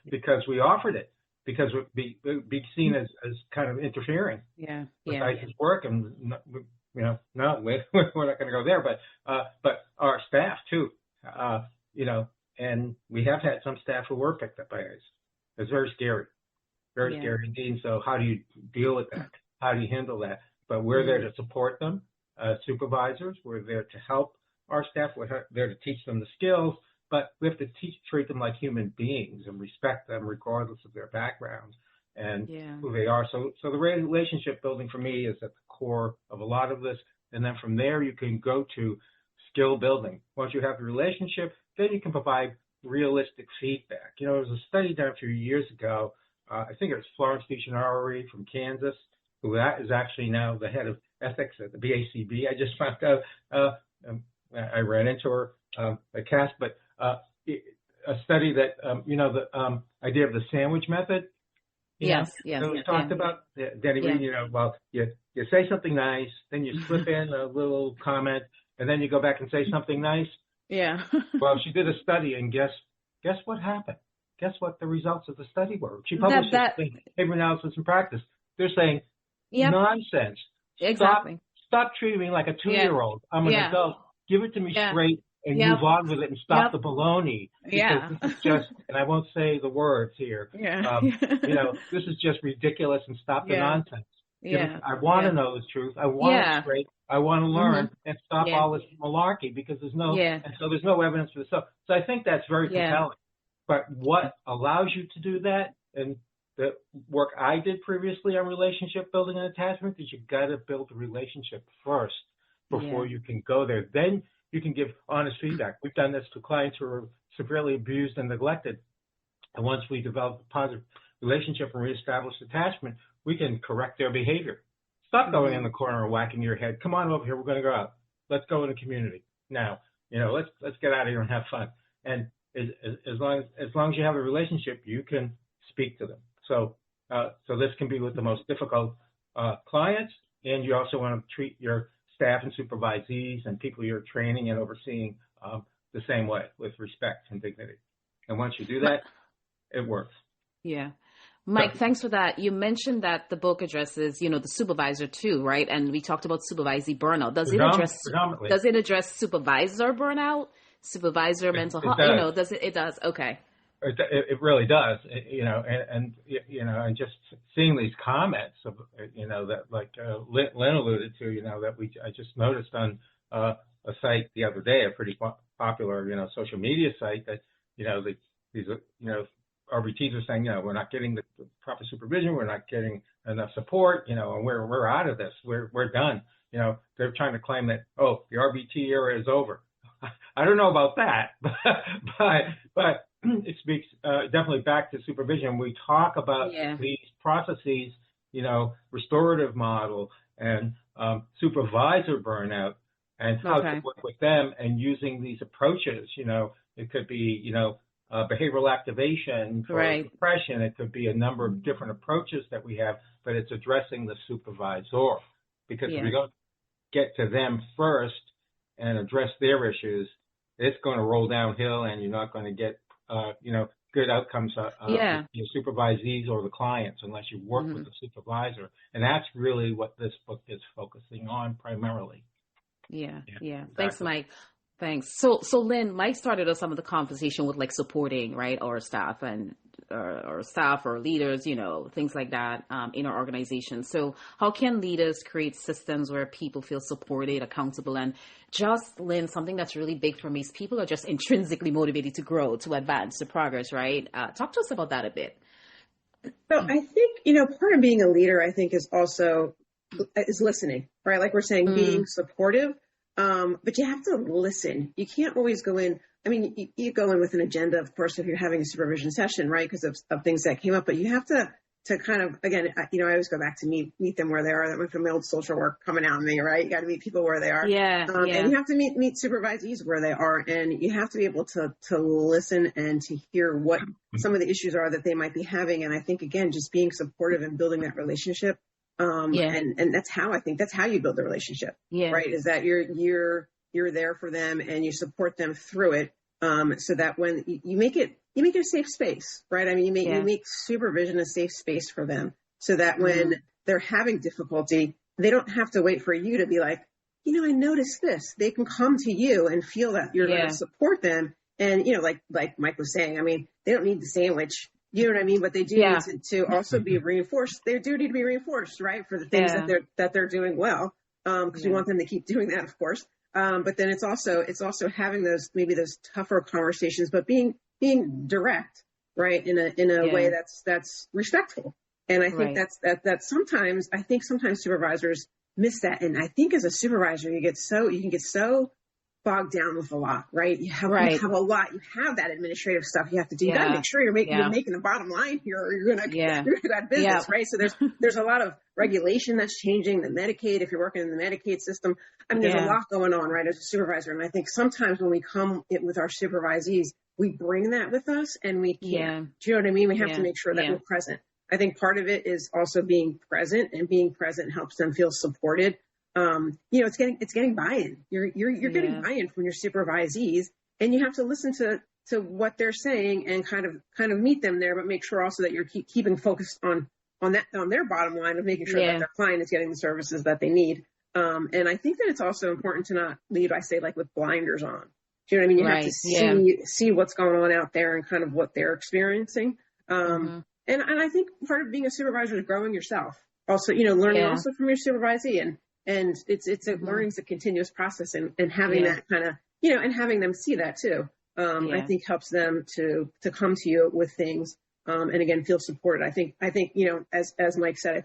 because we offered it. Because it would be seen as kind of interfering with ICE's work, and no, we're not going to go there. But our staff too, and we have had some staff who were picked up by ICE. It's very scary indeed. So how do you deal with that? How do you handle that? But we're there to support them, supervisors. We're there to help our staff. We're there to teach them the skills. But we have to treat them like human beings and respect them regardless of their background and who they are. So the relationship building for me is at the core of a lot of this. And then from there, you can go to skill building. Once you have the relationship, then you can provide realistic feedback. There was a study done a few years ago. I think it was Florence DeChenari from Kansas, who is actually now the head of ethics at the BACB. I just found out I ran into her at CAS, but a study that, the idea of the sandwich method. Yes. We talked about, Denny, you say something nice, then you slip in a little comment, and then you go back and say something nice. Yeah. Well, she did a study, and guess what happened? guess what the results of the study were? She published behavior analysis in practice. They're saying, nonsense. Exactly. Stop treating me like a 2-year-old. I'm an adult. Give it to me straight and move on with it and stop the baloney. Because this is just, and I won't say the words here, this is just ridiculous, and stop the nonsense. I want to know the truth. I want it straight. I want to learn and stop all this malarkey, because there's no, and so there's no evidence for this stuff. So I think that's very compelling. But what allows you to do that, and the work I did previously on relationship building and attachment, is you got to build the relationship first before you can go there. Then you can give honest feedback. We've done this to clients who are severely abused and neglected. And once we develop a positive relationship and reestablish attachment, we can correct their behavior. Stop going in the corner and whacking your head. Come on over here. We're going to go out. Let's go in the community. Now, let's get out of here and have fun. And as long as you have a relationship, you can speak to them. So this can be with the most difficult clients, and you also want to treat your staff and supervisees and people you're training and overseeing the same way, with respect and dignity. And once you do that, it works. Yeah. Mike, thanks for that. You mentioned that the book addresses, the supervisor too, right? And we talked about supervisee burnout. Does it address supervisor burnout, supervisor mental health? It does. Okay. It really does, and just seeing these comments of, that like Lynn alluded to, that I just noticed on a site the other day, a pretty popular, social media site, that, these RBTs are saying, we're not getting the proper supervision, we're not getting enough support, and we're out of this, we're done. They're trying to claim that, the RBT era is over. I don't know about that, but it speaks definitely back to supervision. We talk about these processes, restorative model and supervisor burnout, and how to work with them, and using these approaches. It could be, behavioral activation for depression. It could be a number of different approaches that we have, but it's addressing the supervisor, because if we don't get to them first and address their issues, it's going to roll downhill, and you're not going to get, good outcomes with your supervisees or the clients unless you work with the supervisor. And that's really what this book is focusing on primarily. Yeah. Exactly. Thanks, Mike. Thanks. So Lynn, Mike started us some of the conversation with like supporting, right, our staff and or staff or leaders, things like that in our organization. So how can leaders create systems where people feel supported, accountable, and just, Lynn, something that's really big for me is people are just intrinsically motivated to grow, to advance, to progress, right? Talk to us about that a bit. So I think, part of being a leader, I think, is listening, right? Like we're saying, being supportive. But you have to listen. You can't always go in. I mean, you go in with an agenda, of course, if you're having a supervision session, right? Because of things that came up, but you have to kind of, again, I always go back to meet them where they are. That went from my old social work coming out of me, right? You got to meet people where they are. And you have to meet supervisees where they are. And you have to be able to listen and to hear what some of the issues are that they might be having. And I think, again, just being supportive and building that relationship. And that's how you build the relationship, right? Is that you're there for them and you support them through it. So that when you make it a safe space, right? I mean, you make supervision a safe space for them, so that when they're having difficulty, they don't have to wait for you to be like, I noticed this. They can come to you and feel that you're going to support them. And, like Mike was saying, I mean, they don't need the sandwich. You know what I mean? But they do need to also be reinforced. They do need to be reinforced, right? For the things that they're doing well. Because we want them to keep doing that, of course. But then it's also having those tougher conversations, but being direct, right? In a way that's respectful. And I think that's sometimes supervisors miss that. And I think as a supervisor, you can get so bogged down with a lot, right? You have a lot. You have that administrative stuff you have to do. You got to make sure you're making the bottom line here, or you're going to go out of business, right? So there's a lot of regulation that's changing. The Medicaid, if you're working in the Medicaid system, I mean, there's a lot going on, right, as a supervisor. And I think sometimes when we come with our supervisees, we bring that with us, and we can't. Do you know what I mean? We have to make sure that we're present. I think part of it is also being present, and being present helps them feel supported. It's getting buy-in. You're getting buy-in from your supervisees, and you have to listen to to what they're saying and kind of meet them there, but make sure also that you're keeping focused on their bottom line of making sure that their client is getting the services that they need. And I think that it's also important to not lead, I say, like with blinders on. Do you know what I mean? You have to see what's going on out there and kind of what they're experiencing. And I think part of being a supervisor is growing yourself. Also, learning also from your supervisee, and it's a learning's a continuous process, and having that kind of, and having them see that too. I think helps them to come to you with things, and again, feel supported. I think, as Mike said,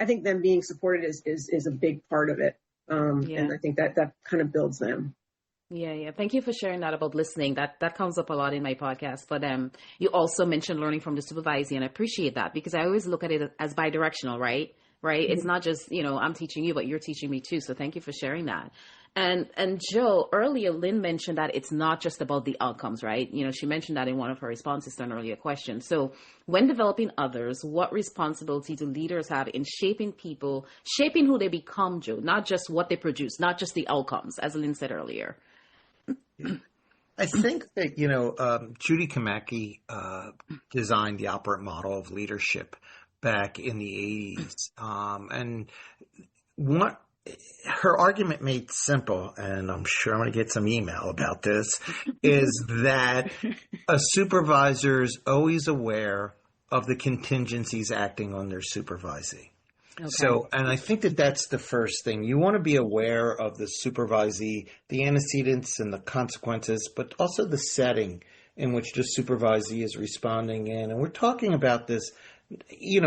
I think them being supported is a big part of it. And I think that kind of builds them. Yeah. Thank you for sharing that about listening. That comes up a lot in my podcast. But you also mentioned learning from the supervisee, and I appreciate that because I always look at it as bidirectional, right? Mm-hmm. It's not just, I'm teaching you, but you're teaching me too. So thank you for sharing that. And Joe, earlier, Lynn mentioned that it's not just about the outcomes, right? She mentioned that in one of her responses to an earlier question. So when developing others, what responsibility do leaders have in shaping people, shaping who they become, Joe, not just what they produce, not just the outcomes, as Lynn said earlier? I think that, Judy Kamaki designed the operant model of leadership back in the 80s. And what her argument made simple, and I'm sure I'm going to get some email about this, is that a supervisor is always aware of the contingencies acting on their supervisee. Okay. So, and I think that that's the first thing. You want to be aware of the supervisee, the antecedents and the consequences, but also the setting in which the supervisee is responding in. And we're talking about this, you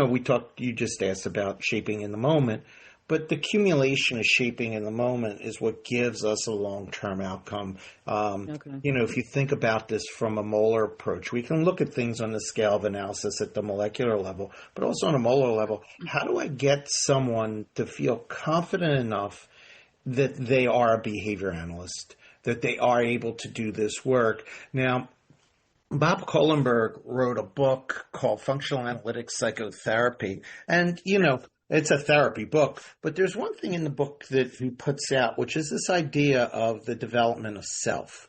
just asked about shaping in the moment, but the accumulation of shaping in the moment is what gives us a long-term outcome. If you think about this from a molar approach, we can look at things on the scale of analysis at the molecular level, but also on a molar level. How do I get someone to feel confident enough that they are a behavior analyst, that they are able to do this work? Now, Bob Kohlenberg wrote a book called Functional Analytics Psychotherapy, and, it's a therapy book, but there's one thing in the book that he puts out, which is this idea of the development of self.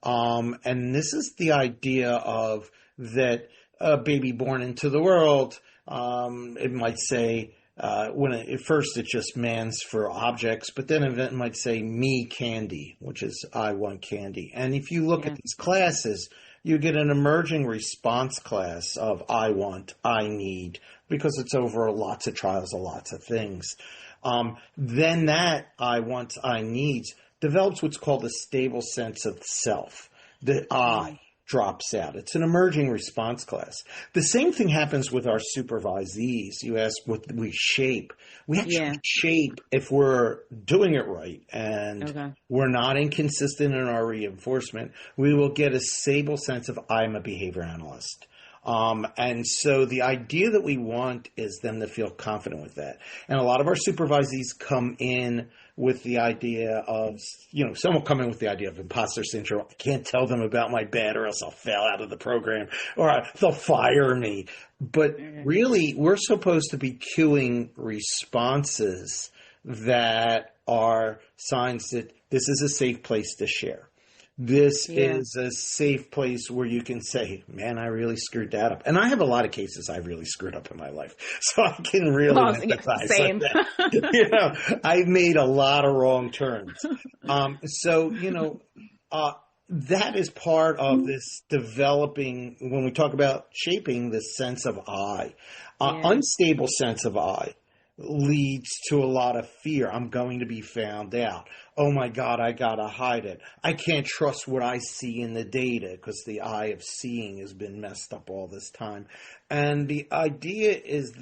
And this is the idea of that a baby born into the world, it might say, at first it just mans for objects, but then it might say me candy, which is I want candy. And if you look at these classes, you get an emerging response class of I want, I need, because it's over lots of trials of lots of things. Then that I want, I needs develops what's called a stable sense of self. The I drops out. It's an emerging response class. The same thing happens with our supervisees. You ask what we shape. We actually shape if we're doing it right and we're not inconsistent in our reinforcement. We will get a stable sense of I'm a behavior analyst. And so the idea that we want is them to feel confident with that. And a lot of our supervisees come in with the idea of, some will come in with the idea of imposter syndrome. I can't tell them about my bad or else I'll fail out of the program or they'll fire me. But really, we're supposed to be cueing responses that are signs that this is a safe place to share. This is a safe place where you can say, man, I really screwed that up. And I have a lot of cases I really screwed up in my life. So I can really empathize with that. I've made a lot of wrong turns. That is part of this developing, when we talk about shaping, this sense of I. Unstable sense of I leads to a lot of fear. I'm going to be found out. Oh my God, I gotta hide it. I can't trust what I see in the data because the eye of seeing has been messed up all this time. And the idea is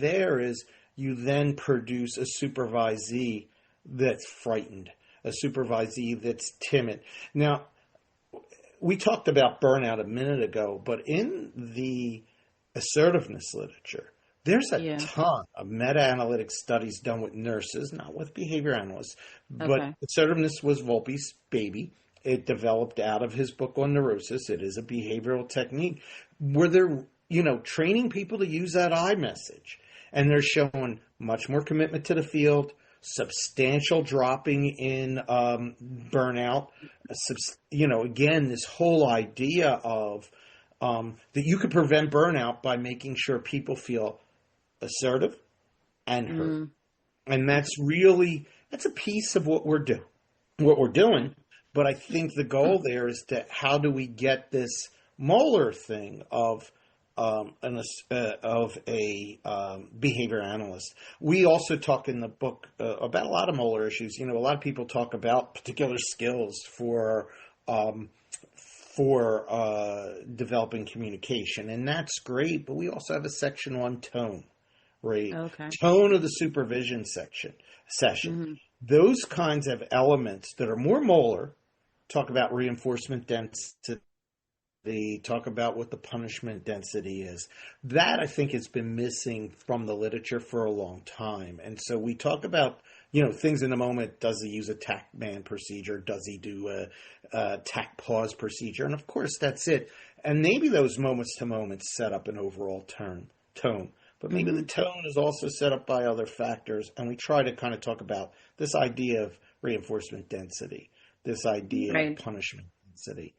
you then produce a supervisee that's frightened, a supervisee that's timid. Now, we talked about burnout a minute ago, but in the assertiveness literature, there's a ton of meta-analytic studies done with nurses, not with behavior analysts. But assertiveness was Volpe's baby. It developed out of his book on neurosis. It is a behavioral technique where they're, training people to use that I message. And they're showing much more commitment to the field, substantial dropping in burnout. Again, this whole idea of that you could prevent burnout by making sure people feel assertive and heard. And that's a piece of what we're doing. But I think the goal there is to how do we get this molar thing of behavior analyst. We also talk in the book about a lot of molar issues. A lot of people talk about particular skills for developing communication, and that's great. But we also have a section on tone, right? Okay. Tone of the supervision session. Those kinds of elements that are more molar talk about reinforcement density. They talk about what the punishment density is. That, I think, has been missing from the literature for a long time. And so we talk about, things in the moment. Does he use a tack man procedure? Does he do a tack pause procedure? And, of course, that's it. And maybe those moments-to-moments set up an overall tone. But maybe the tone is also set up by other factors. And we try to kind of talk about this idea of reinforcement density, this idea of punishment density.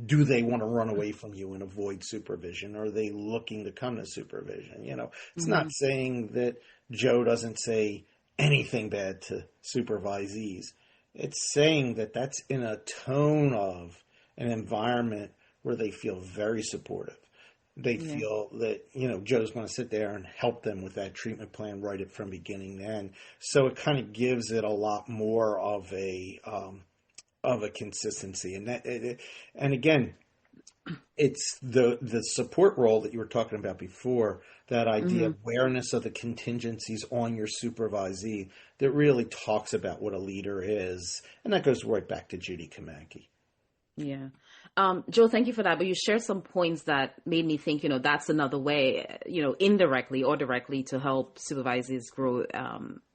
Do they want to run away from you and avoid supervision? Or are they looking to come to supervision? It's not saying that Joe doesn't say anything bad to supervisees. It's saying that that's in a tone of an environment where they feel very supportive. They feel that, Joe's going to sit there and help them with that treatment plan right from beginning to end. So it kind of gives it a lot more of a consistency. And again, it's the support role that you were talking about before, that idea of awareness of the contingencies on your supervisee that really talks about what a leader is. And that goes right back to Judy Kamaki. Yeah. Joe, thank you for that. But you shared some points that made me think, that's another way, indirectly or directly to help supervisors grow,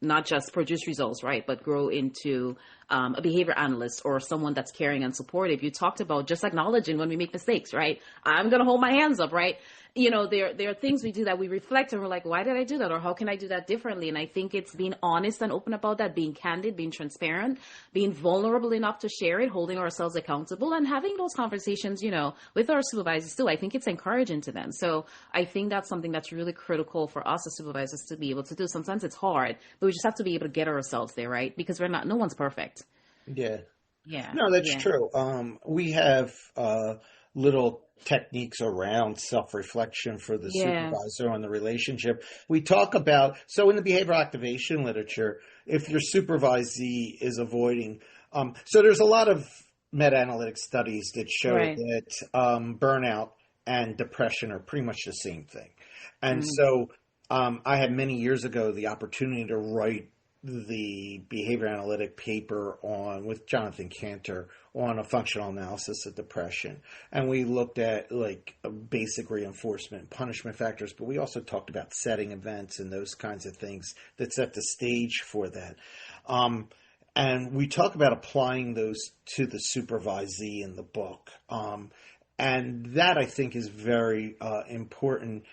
not just produce results, right, but grow into a behavior analyst or someone that's caring and supportive. You talked about just acknowledging when we make mistakes, right? I'm going to hold my hands up, right? There are things we do that we reflect and we're like, why did I do that? Or how can I do that differently? And I think it's being honest and open about that, being candid, being transparent, being vulnerable enough to share it, holding ourselves accountable, and having those conversations, with our supervisors too. I think it's encouraging to them. So I think that's something that's really critical for us as supervisors to be able to do. Sometimes it's hard, but we just have to be able to get ourselves there, right? Because no one's perfect. Yeah. Yeah. No, that's true. We have little techniques around self-reflection for the supervisor on the relationship. We talk about, so in the behavioral activation literature, if your supervisee is avoiding, so there's a lot of meta-analytic studies that show that burnout and depression are pretty much the same thing. And so I had many years ago the opportunity to write the behavior analytic paper with Jonathan Cantor on a functional analysis of depression. And we looked at basic reinforcement, punishment factors, but we also talked about setting events and those kinds of things that set the stage for that. And we talk about applying those to the supervisee in the book. And that, I think, is very important.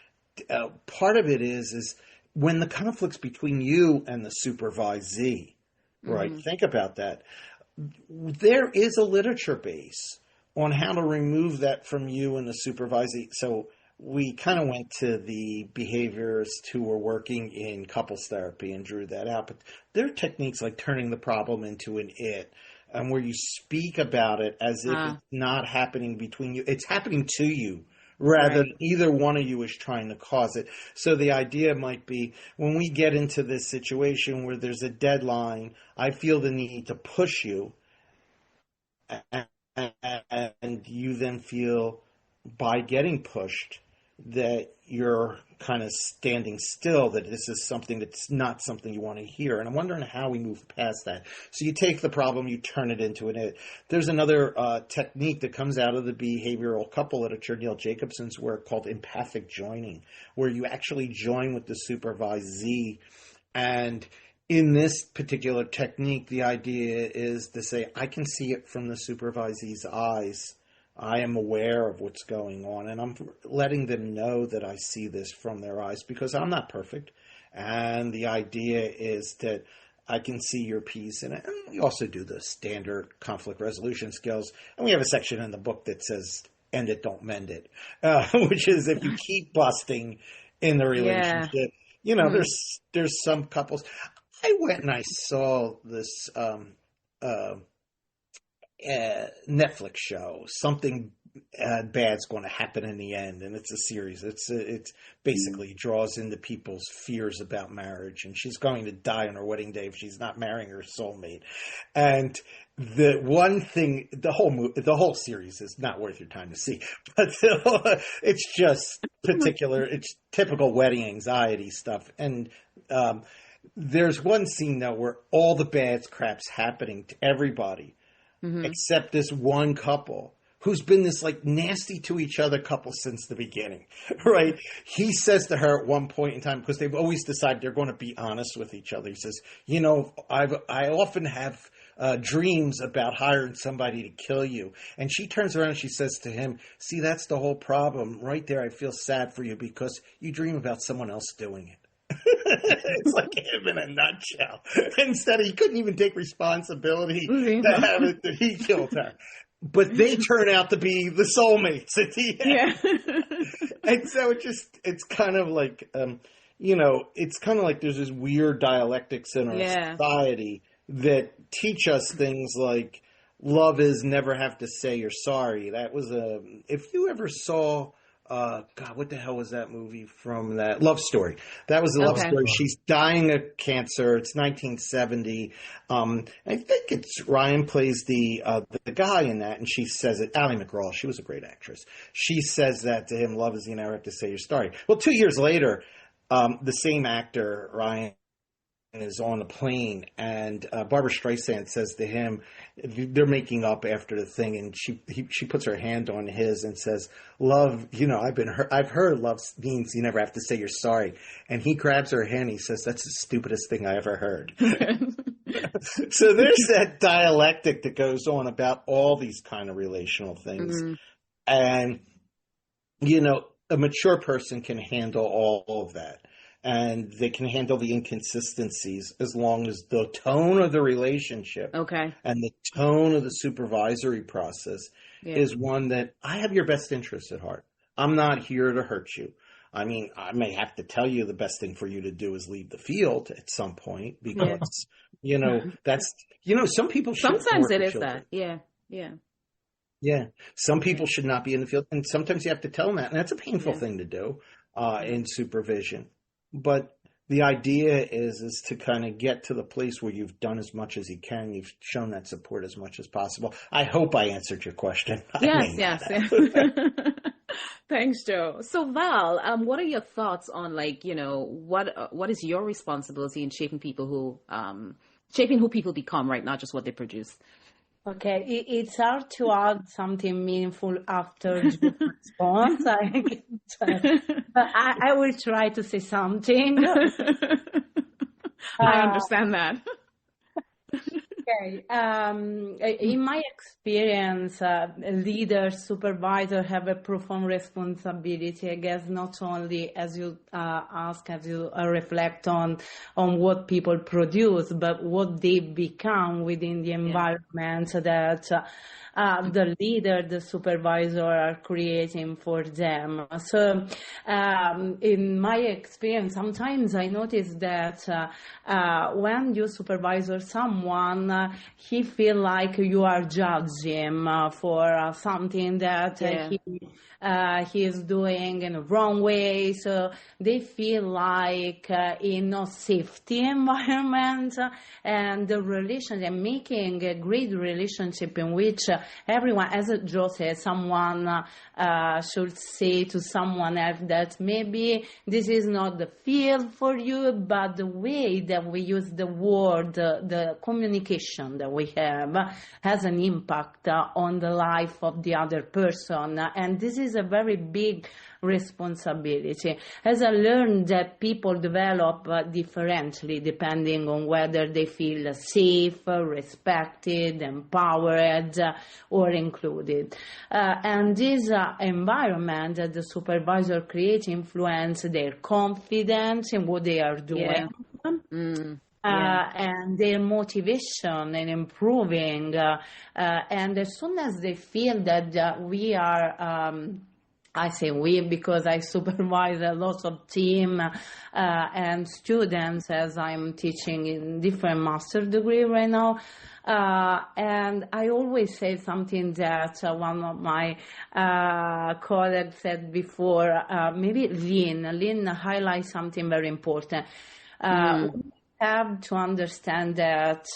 Part of it is when the conflict's between you and the supervisee, right? Think about that. There is a literature base on how to remove that from you and the supervisee. So we kind of went to the behaviorists who were working in couples therapy and drew that out. But there are techniques like turning the problem into an it, and where you speak about it as if it's not happening between you. It's happening to you, rather than either one of you is trying to cause it. So the idea might be, when we get into this situation where there's a deadline, I feel the need to push you, and you then feel, by getting pushed, that you're kind of standing still, that this is something that's not something you want to hear. And I'm wondering how we move past that. So you take the problem, you turn it into an it. There's another technique that comes out of the behavioral couple literature, Neil Jacobson's work, called empathic joining, where you actually join with the supervisee. And in this particular technique, the idea is to say, I can see it from the supervisee's eyes. I am aware of what's going on, and I'm letting them know that I see this from their eyes, because I'm not perfect. And the idea is that I can see your piece. And we also do the standard conflict resolution skills. And we have a section in the book that says end it, don't mend it, which is if you keep busting in the relationship, there's some couples. I went and I saw this Netflix show, something bad's going to happen in the end, and it's a series. It's basically draws into people's fears about marriage, and she's going to die on her wedding day if she's not marrying her soulmate. And the one thing, the whole series is not worth your time to see, but it's just it's typical wedding anxiety stuff. And there's one scene though where all the bad crap's happening to everybody except this one couple who's been this like nasty to each other couple since the beginning, right? He says to her at one point in time, because they've always decided they're going to be honest with each other. He says, I often have dreams about hiring somebody to kill you. And she turns around and she says to him, see, that's the whole problem right there. I feel sad for you because you dream about someone else doing it. It's like him in a nutshell. Instead, he couldn't even take responsibility to have it that he killed her. But they turn out to be the soulmates at the end. Yeah. And so it's kind of like, it's kind of like there's this weird dialectics in our society that teach us things like love is never have to say you're sorry. That was if you ever saw, God, what the hell was that movie from that? Love Story. That was a love story. She's dying of cancer. It's 1970. I think it's Ryan plays the guy in that, and she says it. Ally McGraw, she was a great actress. She says that to him, love is you never have to say you're sorry. Well, 2 years later, the same actor, Ryan, is on a plane, and Barbara Streisand says to him, they're making up after the thing, and she puts her hand on his and says, love, I've heard love means you never have to say you're sorry. And he grabs her hand, he says, that's the stupidest thing I ever heard. So there's that dialectic that goes on about all these kind of relational things. And a mature person can handle all of that. And they can handle the inconsistencies as long as the tone of the relationship and the tone of the supervisory process is one that I have your best interests at heart. I'm not here to hurt you. I mean, I may have to tell you the best thing for you to do is leave the field at some point because, that's, some people should. Sometimes it is that. Yeah. Yeah. Some people should not be in the field. And sometimes you have to tell them that. And that's a painful thing to do in supervision. But the idea is to kind of get to the place where you've done as much as you can. You've shown that support as much as possible. I hope I answered your question. Yes. Thanks, Joe. So Val, what are your thoughts on what is your responsibility in shaping who people become, right? Not just what they produce. Okay, it's hard to add something meaningful after the response. But I will try to say something. I understand that. Okay. In my experience, leaders, supervisors have a profound responsibility, I guess, not only as you reflect on what people produce, but what they become within the environment that the leader, the supervisor are creating for them. So in my experience, sometimes I notice that when you supervise someone, he feel like you are judging him for something that he is doing in the wrong way. So they feel like in no safety environment, and the relationship, making a great relationship in which everyone, as Joe said, someone should say to someone else that maybe this is not the field for you, but the way that we use the word, the communication that we have has an impact on the life of the other person. And this is a very big responsibility. As I learned that people develop differently depending on whether they feel safe, respected, empowered, or included. And this environment that the supervisor creates influence their confidence in what they are doing. And and their motivation in improving. And as soon as they feel that we are, I say we because I supervise a lot of team and students as I'm teaching in different master degree right now. And I always say something that one of my colleagues said before, maybe Lynn highlights something very important. We have to understand that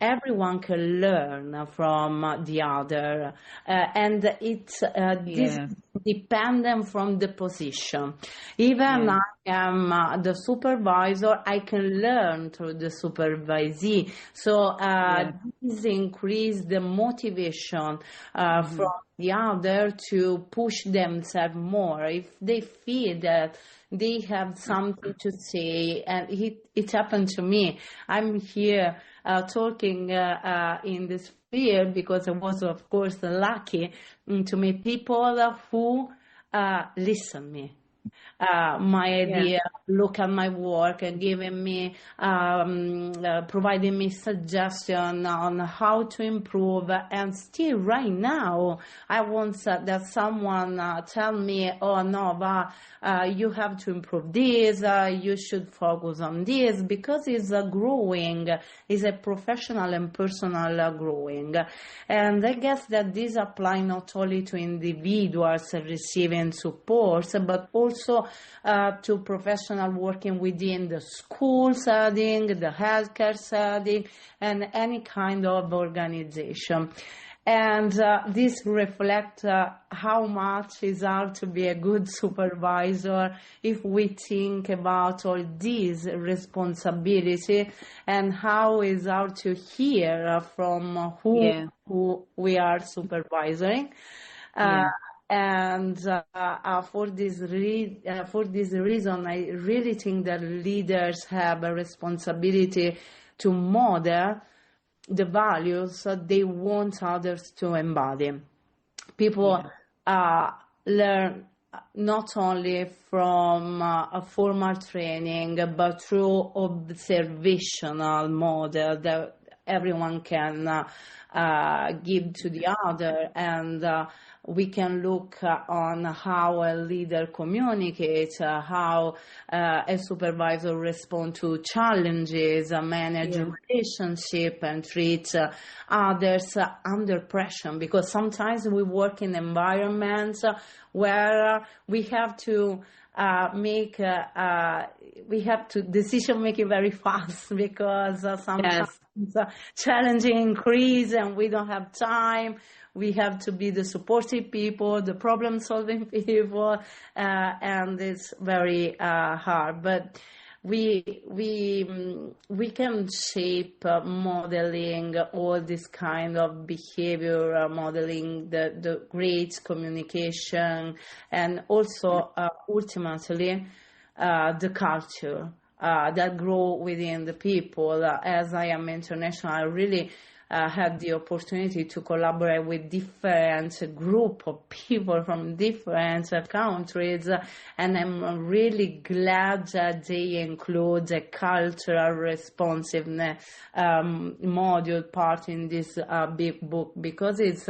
everyone can learn from the other, and it's this dependent from the position. Even I am the supervisor, I can learn through the supervisee. So this increase the motivation from the other to push themselves more. If they feel that they have something to say, and it happened to me. I'm here talking in this field because I was, of course, lucky to meet people who listen me. My idea, look at my work and giving me, providing me suggestion on how to improve. And still right now, I want that someone tell me, oh no, you have to improve this, you should focus on this, because it's growing, it's a professional and personal growing. And I guess that this applies not only to individuals receiving support, but also to professional working within the school setting, the healthcare setting, and any kind of organization. And this reflects how much is hard to be a good supervisor if we think about all these responsibility and how is hard to hear from who we are supervising. And for this reason, I really think that leaders have a responsibility to model the values they want others to embody. People learn not only from a formal training, but through observational model that everyone can give to the other. And we can look on how a leader communicates, how a supervisor responds to challenges, manage relationship, and treat others under pressure. Because sometimes we work in environments where we have to decision making very fast, because sometimes challenging increase and we don't have time. We have to be the supportive people, the problem-solving people, and it's very hard. But we can shape modeling all this kind of behavior, modeling the great communication, and also ultimately the culture that grow within the people. As I am international, I really had the opportunity to collaborate with different group of people from different countries, and I'm really glad that they include a cultural responsiveness module part in this big book, because it's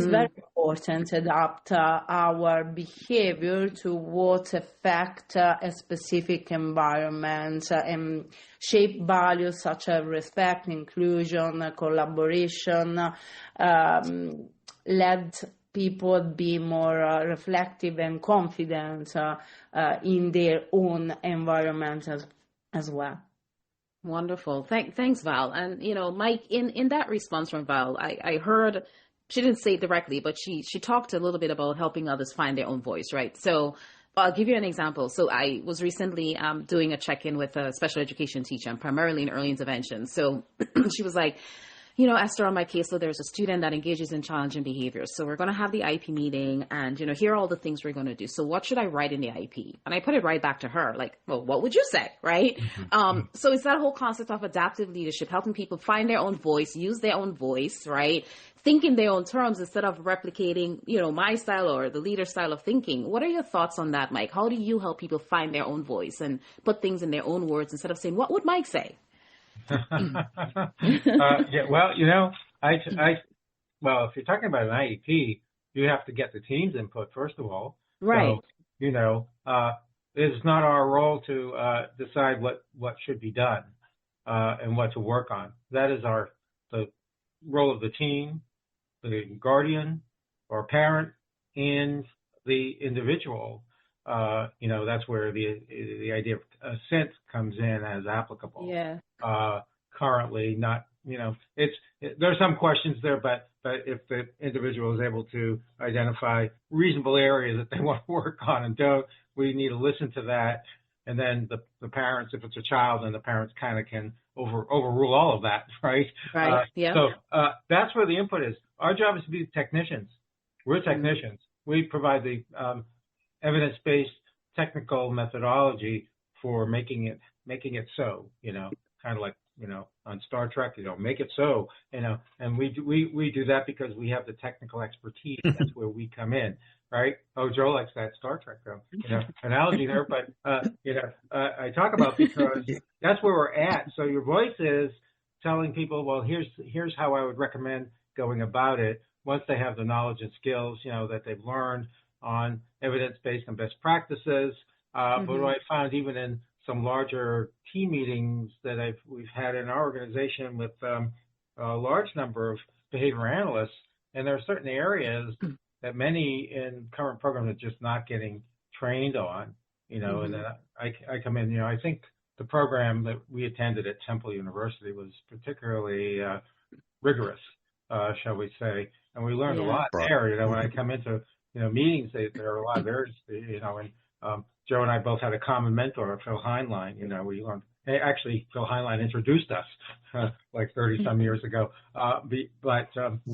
very important to adapt our behavior to what affect a specific environment and shape values such as respect, inclusion, collaboration, let people be more reflective and confident in their own environment as well. Wonderful. Thanks, Val. And, Mike, in that response from Val, I heard, she didn't say it directly, but she talked a little bit about helping others find their own voice, right? So I'll give you an example. So I was recently doing a check-in with a special education teacher, and primarily in early intervention. So she was like, Esther, on my caseload, there's a student that engages in challenging behaviors. So we're going to have the IP meeting, and, here are all the things we're going to do. So what should I write in the IP? And I put it right back to her, like, well, what would you say, right? So it's that whole concept of adaptive leadership, helping people find their own voice, use their own voice, right? Think in their own terms instead of replicating, my style or the leader style of thinking. What are your thoughts on that, Mike? How do you help people find their own voice and put things in their own words instead of saying, what would Mike say? Yeah, well, well, if you're talking about an IEP, you have to get the team's input first of all. Right. So, it's not our role to decide what should be done and what to work on. That is the role of the team, the guardian or parent, and the individual. That's where the idea of assent comes in as applicable. Yeah. Currently, not, there's some questions there, but if the individual is able to identify reasonable areas that they want to work on and don't, we need to listen to that. And then the parents, if it's a child, then the parents kind of can overrule all of that, right? Right. Yeah. So that's where the input is. Our job is to be technicians. We're technicians. We provide the evidence-based technical methodology for making it so, kind of like, on Star Trek, make it so, and we do that because we have the technical expertise. That's where we come in, right? Oh, Joe likes that Star Trek, analogy there, but, I talk about because that's where we're at. So your voice is telling people, well, here's how I would recommend going about it once they have the knowledge and skills, that they've learned on evidence-based and best practices. But what I found even in some larger team meetings that we've had in our organization with a large number of behavior analysts, and there are certain areas that many in current programs are just not getting trained on, and then I come in, I think the program that we attended at Temple University was particularly rigorous, shall we say, and we learned a lot there. When I come into meetings, there are a lot of areas, and Joe and I both had a common mentor, Phil Heinlein. We learned. Actually, Phil Heinlein introduced us like 30 some years ago. But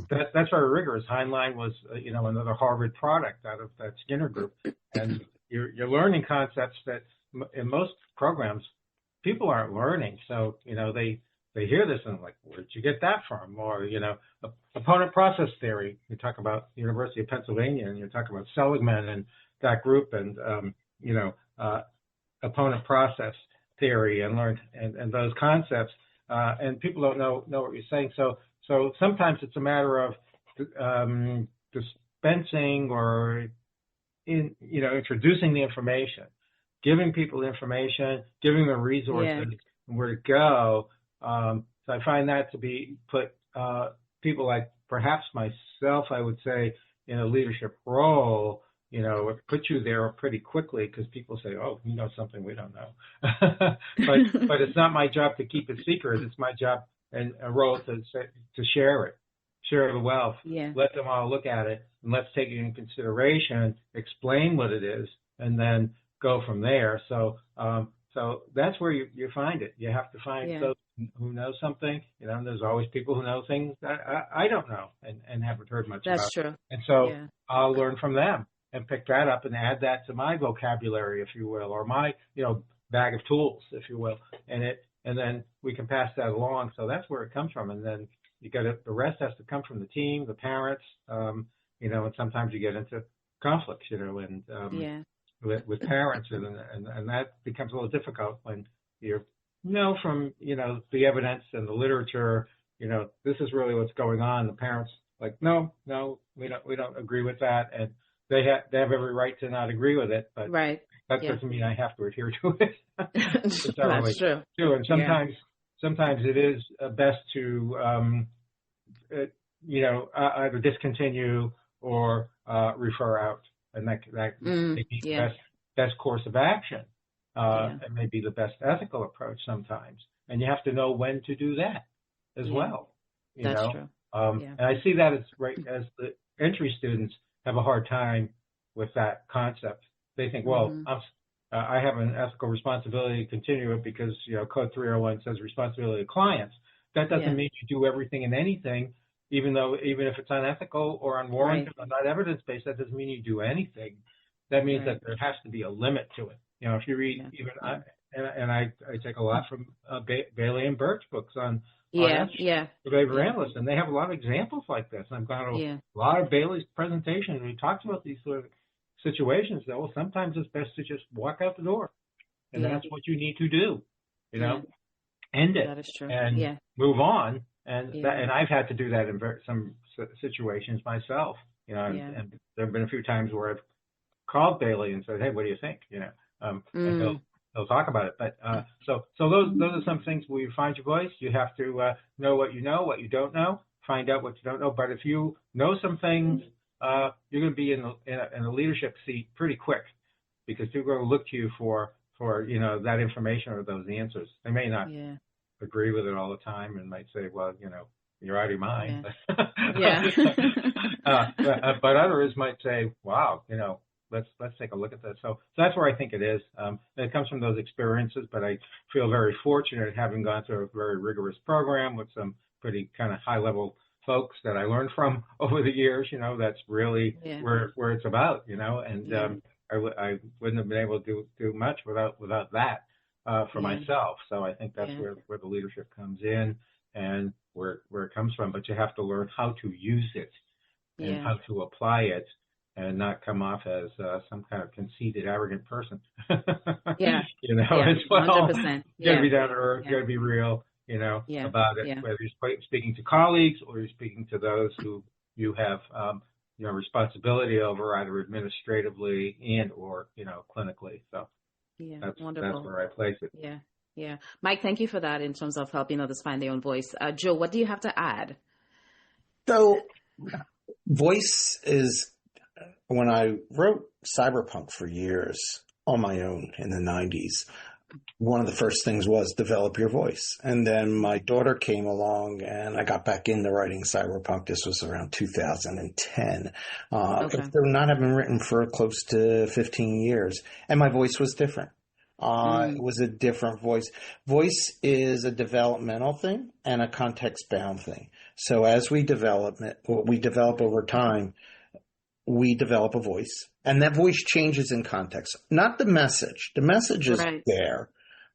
that's very rigorous. Heinlein was, another Harvard product out of that Skinner group, and you're learning concepts that in most programs people aren't learning. So they hear this and like, where'd you get that from? Or opponent process theory. You talk about the University of Pennsylvania, and you talk about Seligman and that group, and opponent process theory, and learn and those concepts, and people don't know what you're saying. So sometimes it's a matter of dispensing or introducing the information, giving people information, giving them resources, and where to go. So I find that to be put people like perhaps myself, I would say, in a leadership role. It puts you there pretty quickly because people say, "Oh, you know something we don't know." but it's not my job to keep it secret. It's my job and a role to share the wealth. Yeah. Let them all look at it, and let's take it in consideration, explain what it is, and then go from there. So that's where you find it. You have to find those who know something. There's always people who know things that I don't know and haven't heard much about. That's true. And so I'll learn from them and pick that up and add that to my vocabulary, if you will, or my, bag of tools, if you will. And then we can pass that along. So that's where it comes from. And then the rest has to come from the team, the parents, and sometimes you get into conflicts, and with parents, and that becomes a little difficult when you're, from, the evidence and the literature, this is really what's going on. The parents like, no, we don't agree with that. And they have every right to not agree with it, but that doesn't mean I have to adhere to it. That's true. And sometimes it is best to, either discontinue or refer out, and that may be the best course of action. It may be the best ethical approach sometimes, and you have to know when to do that as well. That's true. And I see that as the entry students have a hard time with that concept. They think, well, I have an ethical responsibility to continue it because, Code 301 says responsibility of clients. That doesn't mean you do everything and anything, even if it's unethical or unwarranted or not evidence-based. That doesn't mean you do anything. That means that there has to be a limit to it. If you read I take a lot from Bailey and Birch books on behavior analysts, and they have a lot of examples like this. And I've gone to a lot of Bailey's presentations, and he talks about these sort of situations that, well, sometimes it's best to just walk out the door, and that's what you need to do, end it That is true. and move on. And and I've had to do that in some situations myself, and there have been a few times where I've called Bailey and said, "Hey, what do you think?" And he'll talk about it. But so those are some things where you find your voice. You have to know, what you don't know, find out what you don't know. But if you know some things, you're going to be in a leadership seat pretty quick, because people are going to look to you for that information or those answers. They may not agree with it all the time and might say, well, you're out of your mind. But others might say, wow, let's take a look at this. So that's where I think it is. It comes from those experiences, but I feel very fortunate having gone through a very rigorous program with some pretty kind of high level folks that I learned from over the years. That's really where it's about, and I wouldn't have been able to do much without that for myself. So I think that's where the leadership comes in and where it comes from. But you have to learn how to use it and how to apply it, and not come off as some kind of conceited, arrogant person. As well. 100%. You got to be down to earth. You got to be real. About it. Whether you're speaking to colleagues or you're speaking to those who you have responsibility over, either administratively and or clinically. So that's where I place it. Yeah. Mike, thank you for that in terms of helping others find their own voice. Joe, what do you have to add? So voice is, when I wrote Cyberpunk for years on my own in the 90s, one of the first things was develop your voice. And then my daughter came along and I got back into writing Cyberpunk. This was around 2010. They're not having written for close to 15 years. And my voice was different. It was a different voice. Voice is a developmental thing and a context-bound thing. So as we develop over time, we develop a voice, and that voice changes in context. Not the message. The message is there,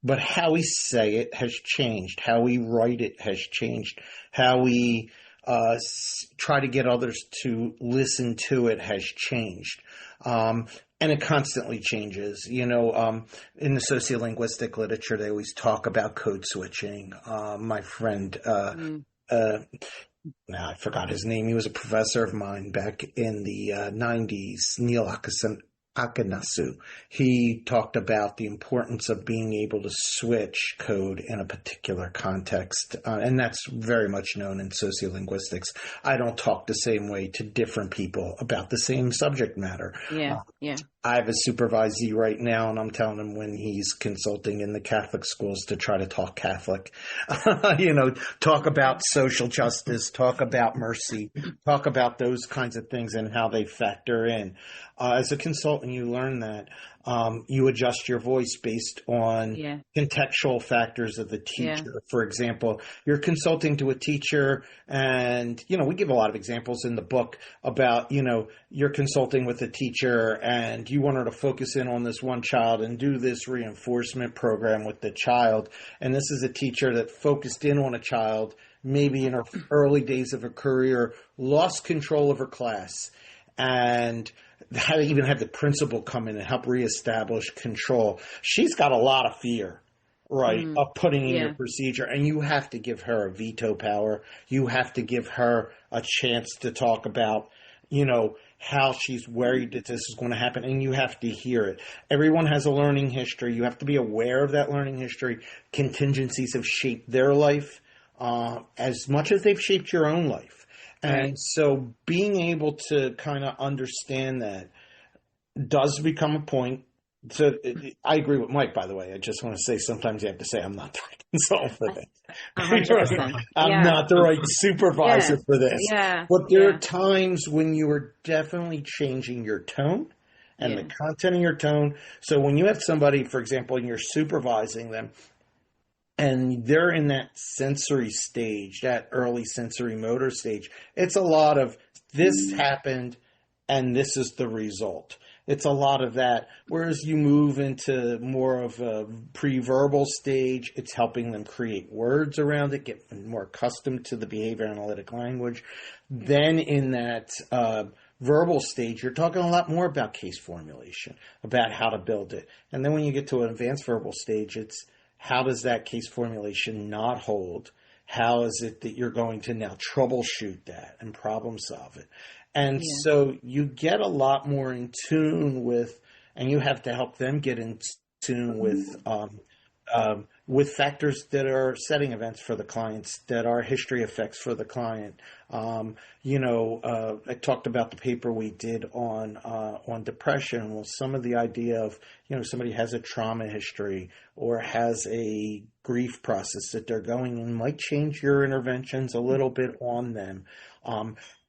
but how we say it has changed. How we write it has changed. How we try to get others to listen to it has changed. And it constantly changes. In the sociolinguistic literature, they always talk about code switching. My friend, now I forgot his name. He was a professor of mine back in the 90s, Neil Akinasu. He talked about the importance of being able to switch code in a particular context, and that's very much known in sociolinguistics. I don't talk the same way to different people about the same subject matter. I have a supervisee right now, and I'm telling him when he's consulting in the Catholic schools to try to talk Catholic, talk about social justice, talk about mercy, talk about those kinds of things and how they factor in. As a consultant, you learn that you adjust your voice based on contextual factors of the teacher. For example, you're consulting to a teacher and, we give a lot of examples in the book about, you're consulting with a teacher and you want her to focus in on this one child and do this reinforcement program with the child. And this is a teacher that focused in on a child, maybe in her early days of her career, lost control of her class, and had to even have the principal come in and help reestablish control. She's got a lot of fear, of putting in your procedure, and you have to give her a veto power. You have to give her a chance to talk about, how she's worried that this is going to happen, and you have to hear it. Everyone has a learning history. You have to be aware of that learning history. Contingencies have shaped their life as much as they've shaped your own life. And so being able to kind of understand that does become a point. So I agree with Mike, by the way. I just want to say sometimes you have to say, I'm not the right consultant for this. I'm not the right supervisor for this. But there are times when you are definitely changing your tone and the content of your tone. So when you have somebody, for example, and you're supervising them, and they're in that sensory stage, that early sensory motor stage, it's a lot of this happened and this is the result. It's a lot of that. Whereas you move into more of a pre-verbal stage, it's helping them create words around it, get more accustomed to the behavior analytic language. Then in that verbal stage, you're talking a lot more about case formulation, about how to build it. And then when you get to an advanced verbal stage, it's how does that case formulation not hold? How is it that you're going to now troubleshoot that and problem solve it? And so you get a lot more in tune with, and you have to help them get in tune with factors that are setting events for the clients, that are history effects for the client. I talked about the paper we did on depression. Well, some of the idea of, somebody has a trauma history or has a grief process that they're going in might change your interventions a little bit on them.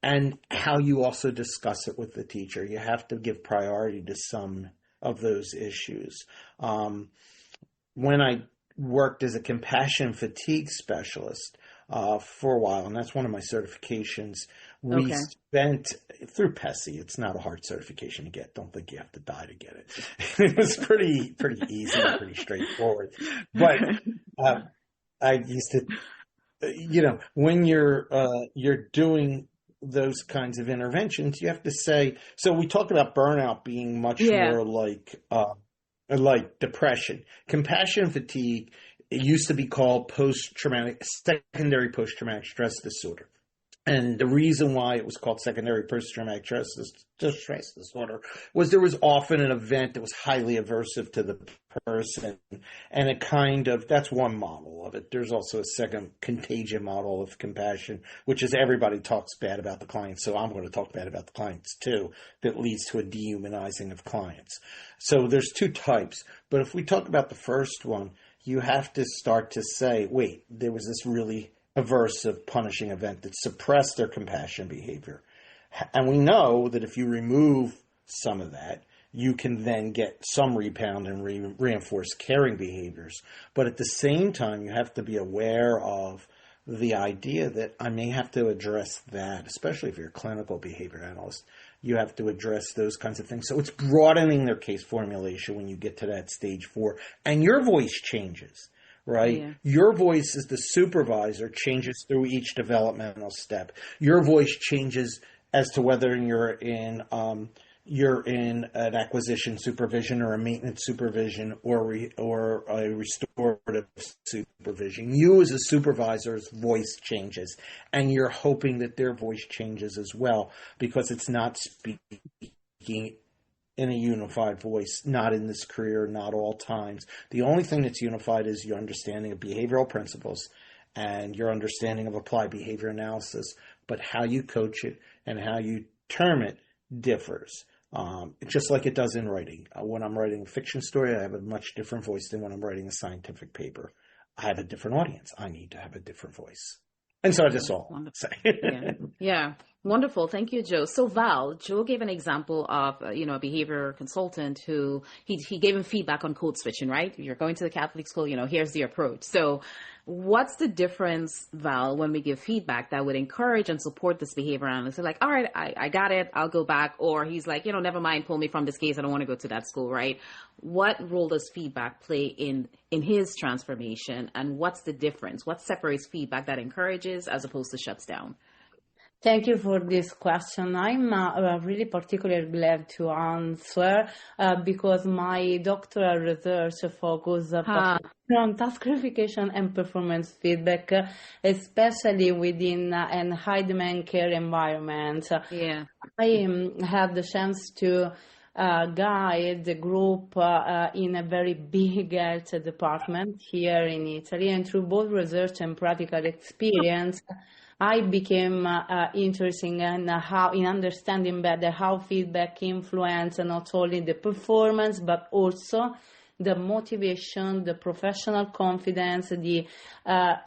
And how you also discuss it with the teacher. You have to give priority to some of those issues. When I worked as a compassion fatigue specialist for a while, and that's one of my certifications, we spent, through PESI, it's not a hard certification to get. Don't think you have to die to get it. It was pretty easy, pretty straightforward. But I used to, when you're doing those kinds of interventions, you have to say, so we talked about burnout being much more like depression. Compassion fatigue, it used to be called secondary post-traumatic stress disorder. And the reason why it was called secondary post-traumatic stress disorder was there was often an event that was highly aversive to the person. And that's one model of it. There's also a second contagion model of compassion, which is everybody talks bad about the clients. So I'm going to talk bad about the clients too. That leads to a dehumanizing of clients. So there's two types. But if we talk about the first one, you have to start to say, wait, there was this really aversive punishing event that suppressed their compassion behavior. And we know that if you remove some of that, you can then get some rebound and reinforce caring behaviors. But at the same time, you have to be aware of the idea that I may have to address that, especially if you're a clinical behavior analyst. You have to address those kinds of things. So it's broadening their case formulation when you get to that stage 4. And your voice changes. Right? Yeah. Your voice as the supervisor changes through each developmental step. Your voice changes as to whether you're in an acquisition supervision or a maintenance supervision or a restorative supervision. You as a supervisor's voice changes, and you're hoping that their voice changes as well, because it's not speaking in a unified voice, not in this career, not all times. The only thing that's unified is your understanding of behavioral principles and your understanding of applied behavior analysis, but how you coach it and how you term it differs. Just like it does in writing. When I'm writing a fiction story, I have a much different voice than when I'm writing a scientific paper. I have a different audience. I need to have a different voice. And so that's all I'm saying. Yeah. Wonderful. Thank you, Joe. So Val, Joe gave an example of, a behavior consultant who he gave him feedback on code switching, right? You're going to the Catholic school, here's the approach. So what's the difference, Val, when we give feedback that would encourage and support this behavior analyst? They're like, all right, I got it. I'll go back. Or he's like, never mind, pull me from this case. I don't want to go to that school, right? What role does feedback play in his transformation? And what's the difference? What separates feedback that encourages as opposed to shuts down? Thank you for this question. I'm really particularly glad to answer because my doctoral research focuses on task clarification and performance feedback, especially within a high-demand care environment. Yeah. I had the chance to guide the group in a very big health department here in Italy, and through both research and practical experience, I became interested in understanding better how feedback influences not only the performance, but also the motivation, the professional confidence, the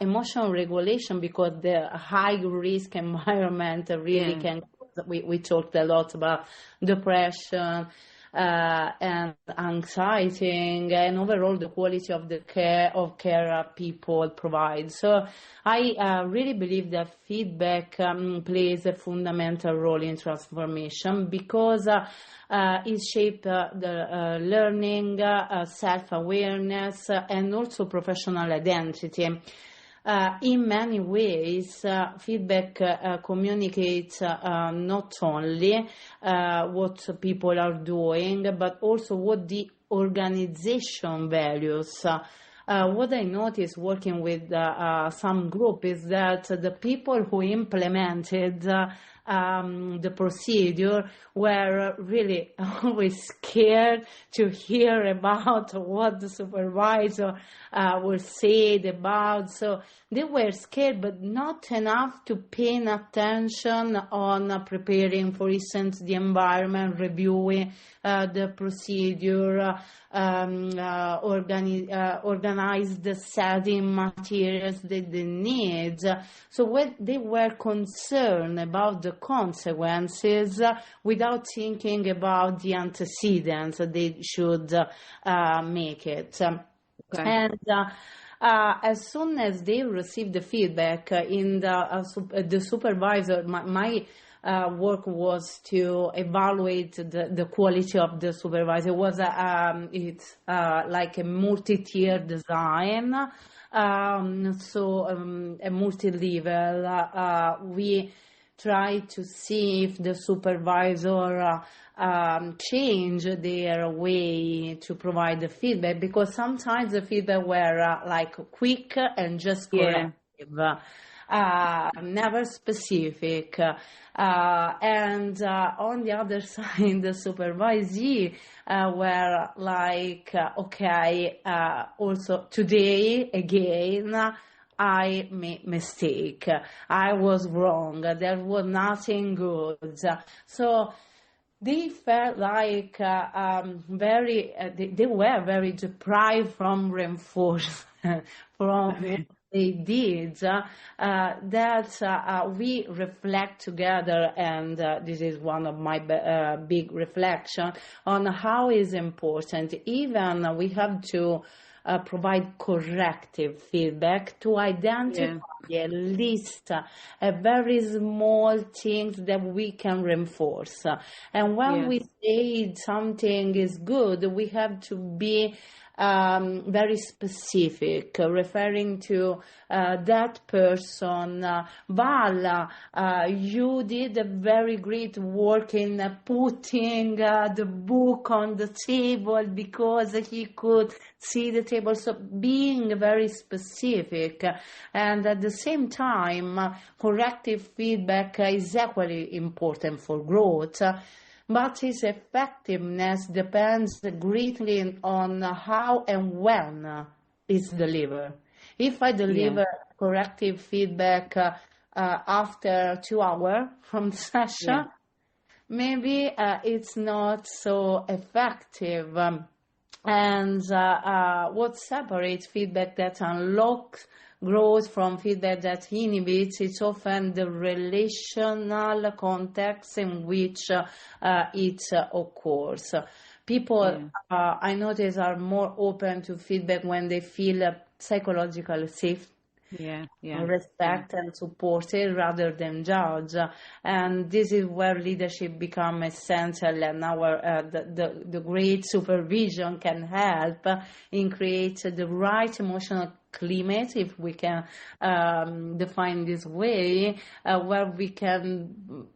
emotional regulation, because the high risk environment really can, we talked a lot about depression, and anxiety, and overall the quality of the care people provide. So I really believe that feedback plays a fundamental role in transformation because it shapes the learning, self-awareness, and also professional identity. In many ways, feedback communicates not only what people are doing, but also what the organization values. what I noticed working with some group is that the people who implemented the procedure were really always scared to hear about what the supervisor will say about. So they were scared, but not enough to pay attention on preparing, for instance, the environment, reviewing the procedure, organize the setting materials that they need. So when they were concerned about the consequences without thinking about the antecedents, they should make it. Okay. And as soon as they received the feedback in the supervisor, my work was to evaluate the quality of the supervisor. It was like a multi-tier design, so a multi-level. We try to see if the supervisor change their way to provide the feedback, because sometimes the feedback were like quick and just corrective. Never specific. And on the other side, the supervisee were like, okay, also today again, I made mistake. I was wrong. There was nothing good. So they felt like they were very deprived from reinforcement from they did, that we reflect together, and this is one of my big reflection on how is important. Even we have to provide corrective feedback to identify at least a very small things that we can reinforce. And when we say something is good, we have to be very specific, referring to that person. Val, you did a very great work in putting the book on the table because he could see the table. So being very specific, and at the same time, corrective feedback is equally important for growth. But its effectiveness depends greatly on how and when it's delivered. If I deliver corrective feedback after 2 hours from the session, maybe it's not so effective. And what separates feedback that unlocks growth from feedback that inhibits, it's often the relational context in which it occurs. People, I notice, are more open to feedback when they feel psychologically safe, respect and supported rather than judged. And this is where leadership becomes essential, and our the great supervision can help in creating the right emotional climate, if we can define this way, where we can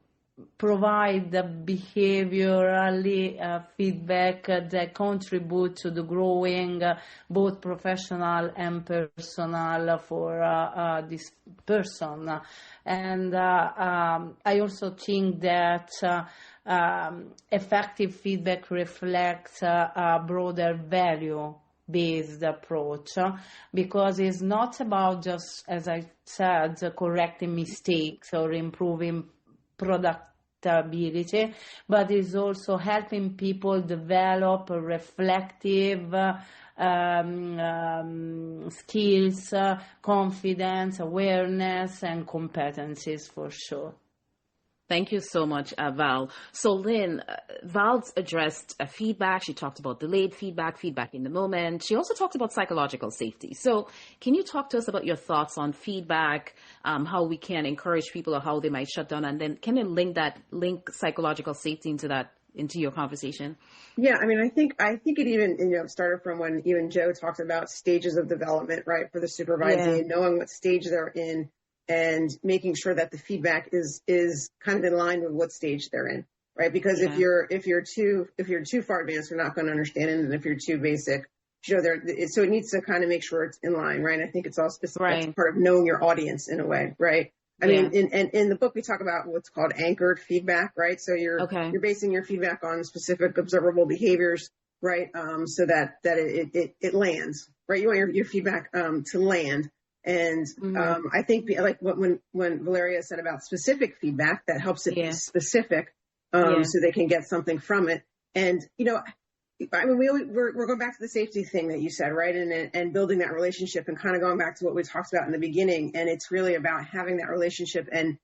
provide the behaviorally feedback that contribute to the growing both professional and personal for this person. And I also think that effective feedback reflects a broader value-based approach, because it's not about just, as I said, correcting mistakes or improving productivity, but it's also helping people develop reflective skills, confidence, awareness, and competencies for sure. Thank you so much, Val. So, Lynn, Val's addressed feedback. She talked about delayed feedback, feedback in the moment. She also talked about psychological safety. So can you talk to us about your thoughts on feedback, how we can encourage people or how they might shut down? And then can you link psychological safety into your conversation? Yeah, I mean, I think it even, started from when even Joe talked about stages of development, right, for the supervisee, knowing what stage they're in, and making sure that the feedback is kind of in line with what stage they're in, right? Because if you're too far advanced, you're not going to understand it, and if you're too basic, so it needs to kind of make sure it's in line, right? And I think it's also that's Right. part of knowing your audience in a way, right? I mean, in the book, we talk about what's called anchored feedback, right? So you're basing your feedback on specific observable behaviors, right? So that it lands, right? You want your feedback to land. And I think like when Valeria said about specific feedback, that helps it be specific, so they can get something from it. And I mean, we're going back to the safety thing that you said, right? And building that relationship, and kind of going back to what we talked about in the beginning. And it's really about having that relationship and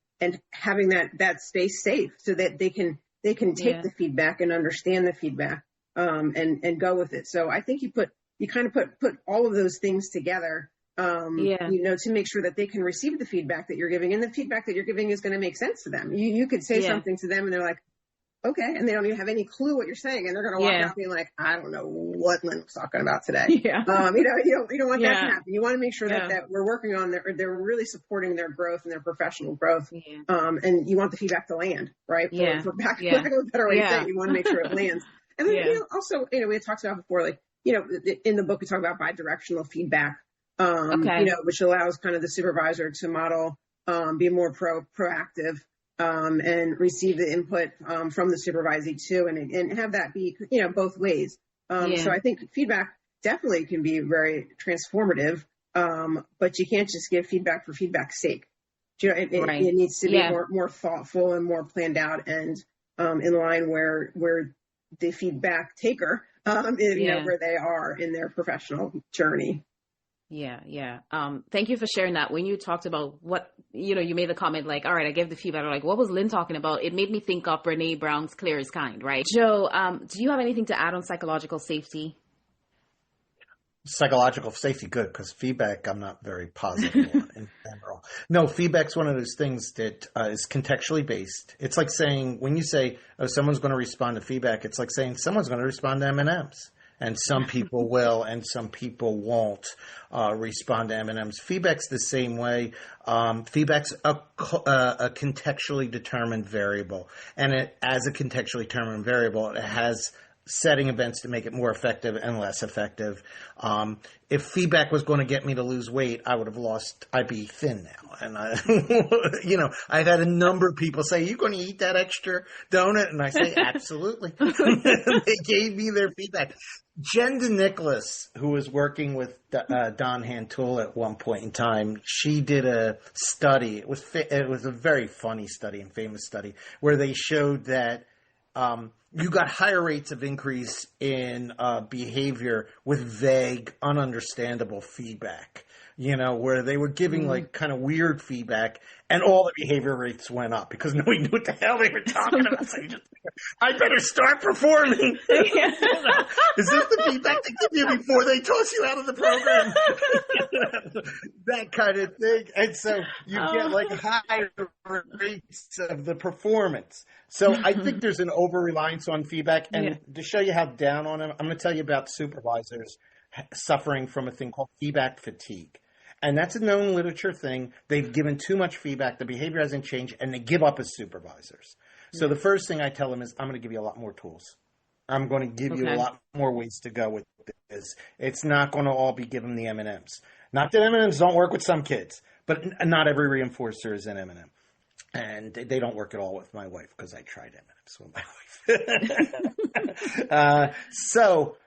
having that space safe, so that they can take the feedback and understand the feedback, and go with it. So I think you kind of put all of those things together, to make sure that they can receive the feedback that you're giving, and the feedback that you're giving is going to make sense to them. You could say something to them and they're like, okay. And they don't even have any clue what you're saying. And they're going to walk out being like, I don't know what Lynn was talking about today. You don't want that to happen. You want to make sure that we're working on they're really supporting their growth and their professional growth. And you want the feedback to land, right? For lack of a better way to say it, you want to make sure it lands. And then, also, we had talked about before, like, in the book, we talk about bi-directional feedback, which allows kind of the supervisor to model, be more proactive, and receive the input from the supervisee too, and have that be both ways. So I think feedback definitely can be very transformative, but you can't just give feedback for feedback's sake. It needs to be more thoughtful and more planned out, and in line where the feedback taker where they are in their professional journey. Thank you for sharing that. When you talked about what, you made the comment like, all right, I gave the feedback, or like, what was Lynn talking about? It made me think of Brene Brown's Clear is Kind, right? Joe, do you have anything to add on psychological safety? Psychological safety, good, because feedback I'm not very positive on in general. No, feedback's one of those things that is contextually based. It's like saying, when you say, oh, someone's going to respond to feedback, it's like saying someone's going to respond to M&Ms. And some people will, and some people won't respond to M&Ms. Feedback's the same way. Feedback's a contextually determined variable. And as a contextually determined variable, it has setting events to make it more effective and less effective. If feedback was going to get me to lose weight, I'd be thin now. And I've had a number of people say, "You're going to eat that extra donut?" And I say, absolutely. They gave me their feedback. Jen DeNicholas, who was working with Don Hantul at one point in time, she did a study. It was a very funny study and famous study where they showed that you got higher rates of increase in behavior with vague, ununderstandable feedback, where they were giving like kind of weird feedback, and all the behavior rates went up because nobody knew what the hell they were talking about. So I better start performing. Is this the feedback they give you before they toss you out of the program? That kind of thing. And so you get like higher rates of the performance. So I think there's an over-reliance on feedback. And to show you how down on them, I'm going to tell you about supervisors suffering from a thing called feedback fatigue. And that's a known literature thing. They've given too much feedback. The behavior hasn't changed, and they give up as supervisors. So the first thing I tell them is, I'm going to give you a lot more tools. I'm going to give you a lot more ways to go with this. It's not going to all be given the M&Ms. Not that M&Ms don't work with some kids, but not every reinforcer is an M&M. And they don't work at all with my wife, because I tried M&Ms with my wife. So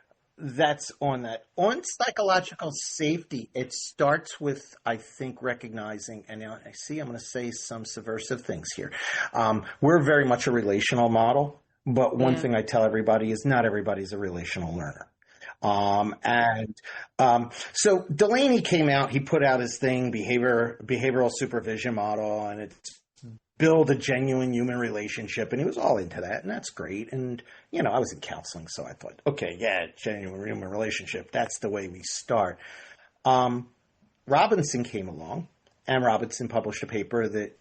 that's on that. On psychological safety, it starts with, I think, recognizing, and now I see I'm going to say some subversive things here. We're very much a relational model, but one thing I tell everybody is not everybody's a relational learner. So Delaney came out, he put out his thing, behavioral supervision model, and it's build a genuine human relationship, and he was all into that, and that's great. And I was in counseling, so I thought, okay, genuine human relationship, that's the way we start. Robinson came along, and Robinson published a paper that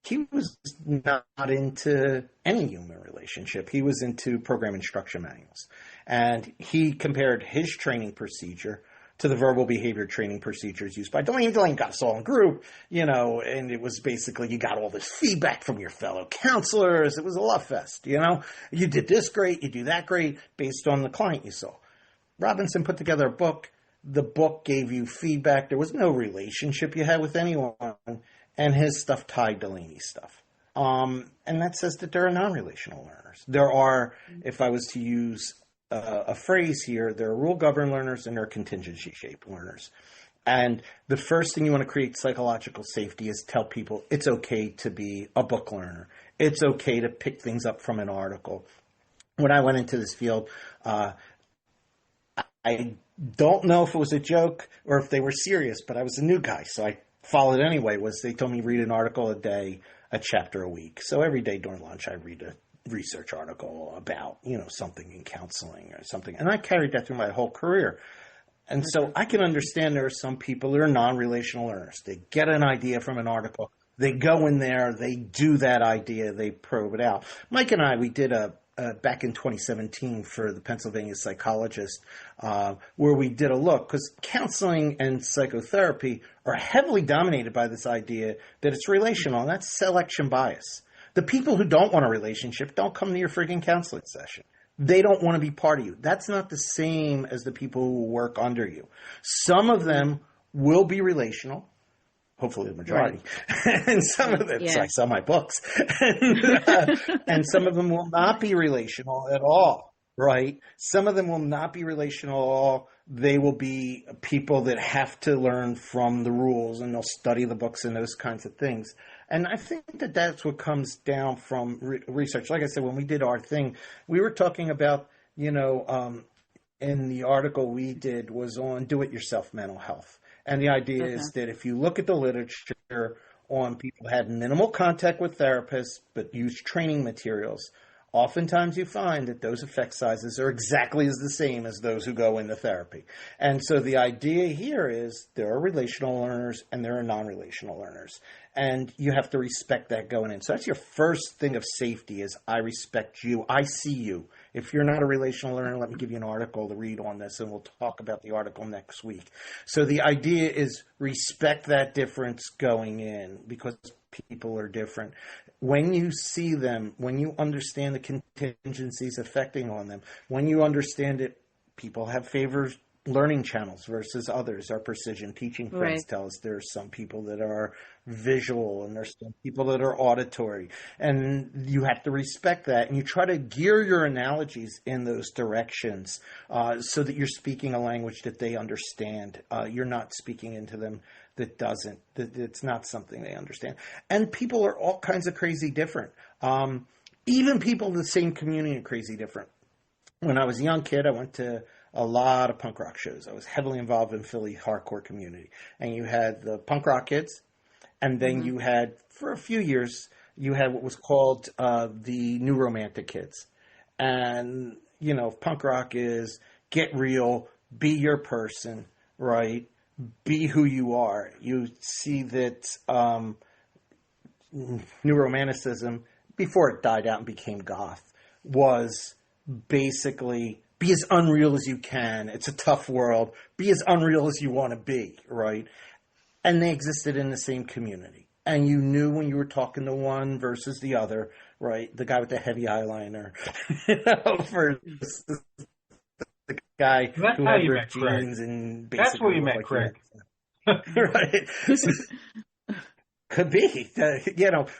he was not into any human relationship. He was into program instruction manuals, and he compared his training procedure to the verbal behavior training procedures used by Delaney. Delaney got us all in group, and it was basically, you got all this feedback from your fellow counselors. It was a love fest, you did this great, you do that great, based on the client you saw. Robinson put together a book. The book gave you feedback. There was no relationship you had with anyone, and his stuff tied Delaney's stuff. And that says that there are non-relational learners. There are, if I was to use a phrase here, there are rule-governed learners and there are contingency-shaped learners. And the first thing you want to create psychological safety is tell people it's okay to be a book learner. It's okay to pick things up from an article. When I went into this field, I don't know if it was a joke or if they were serious, but I was a new guy, so I followed anyway. They told me read an article a day, a chapter a week. So every day during lunch, I read a research article about, something in counseling or something. And I carried that through my whole career. And so I can understand there are some people that are non-relational learners. They get an idea from an article. They go in there. They do that idea. They probe it out. Mike and I, we did back in 2017 for the Pennsylvania Psychologist, where we did a look, because counseling and psychotherapy are heavily dominated by this idea that it's relational, and that's selection bias. The people who don't want a relationship don't come to your friggin' counseling session. They don't want to be part of you. That's not the same as the people who work under you. Some of them will be relational, hopefully the majority, right. And some of them, so I sell my books, and some of them will not be relational at all, right? Some of them will not be relational at all. They will be people that have to learn from the rules, and they'll study the books and those kinds of things. And I think that that's what comes down from research. Like I said, when we did our thing, we were talking about, in the article we did was on do-it-yourself mental health. And the idea is that if you look at the literature on people who had minimal contact with therapists but used training materials, oftentimes you find that those effect sizes are exactly as the same as those who go into therapy. And so the idea here is there are relational learners and there are non-relational learners. And you have to respect that going in. So that's your first thing of safety is I respect you. I see you. If you're not a relational learner, let me give you an article to read on this, and we'll talk about the article next week. So the idea is respect that difference going in because people are different. When you see them, when you understand the contingencies affecting on them, when you understand it, people have favors learning channels versus others. Our precision teaching friends tell us there are some people that are visual and there's some people that are auditory. And you have to respect that. And you try to gear your analogies in those directions so that you're speaking a language that they understand. You're not speaking into them that doesn't. That it's not something they understand. And people are all kinds of crazy different. Even people in the same community are crazy different. When I was a young kid, I went to a lot of punk rock shows. I was heavily involved in Philly hardcore community. And you had the punk rock kids, and then you had, for a few years, you had what was called the new romantic kids. And, punk rock is get real, be your person, right? Be who you are. You see that new romanticism, before it died out and became goth, was basically be as unreal as you can. It's a tough world. Be as unreal as you want to be, right? And they existed in the same community. And you knew when you were talking to one versus the other, right? The guy with the heavy eyeliner versus the guy who had ripped jeans and basically... That's where you met Craig. Right. Could be,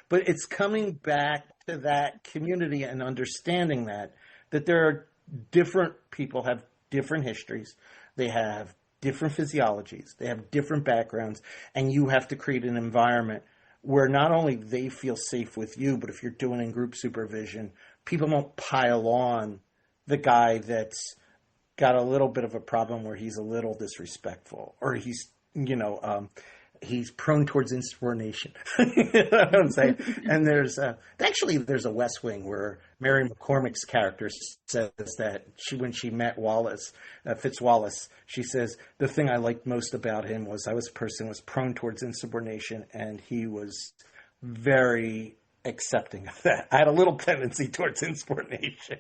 but it's coming back to that community and understanding that there are different people have different histories. They have different physiologies. They have different backgrounds. And you have to create an environment where not only they feel safe with you, but if you're doing in group supervision, people don't pile on the guy that's got a little bit of a problem where he's a little disrespectful or he's, he's prone towards insubordination. You know what I'm saying? And there's a West Wing where Mary McCormick's character says that when she met Fitzwallace, she says, the thing I liked most about him was I was a person who was prone towards insubordination, and he was very accepting of that. I had a little tendency towards insubordination.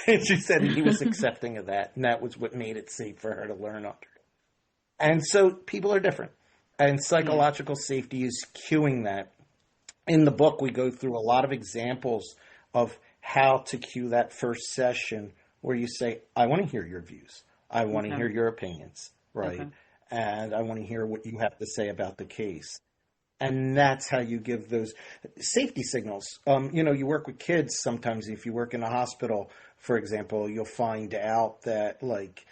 And she said he was accepting of that, and that was what made it safe for her to learn under. And so people are different. And psychological safety is cueing that. In the book, we go through a lot of examples of how to cue that first session where you say, I want to hear your views. I want to hear your opinions, right? Okay. And I want to hear what you have to say about the case. And that's how you give those safety signals. You work with kids sometimes. If you work in a hospital, for example, you'll find out that, like,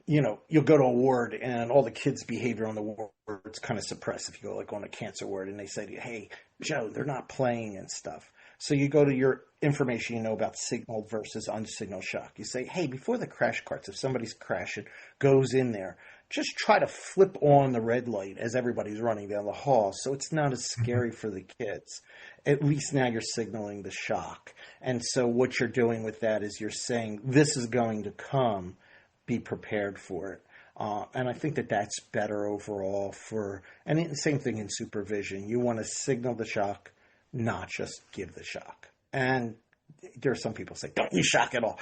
you'll go to a ward and all the kids' behavior on the ward's kind of suppressed. If you go, like, on a cancer ward and they say to you, hey, Joe, they're not playing and stuff. So you go to your information about signal versus unsignal shock. You say, hey, before the crash carts, if somebody's crashing, goes in there, just try to flip on the red light as everybody's running down the hall so it's not as scary for the kids. At least now you're signaling the shock. And so what you're doing with that is you're saying, this is going to come, be prepared for it. And I think that that's better overall and the same thing in supervision. You want to signal the shock, not just give the shock. And there are some people say, don't use shock at all.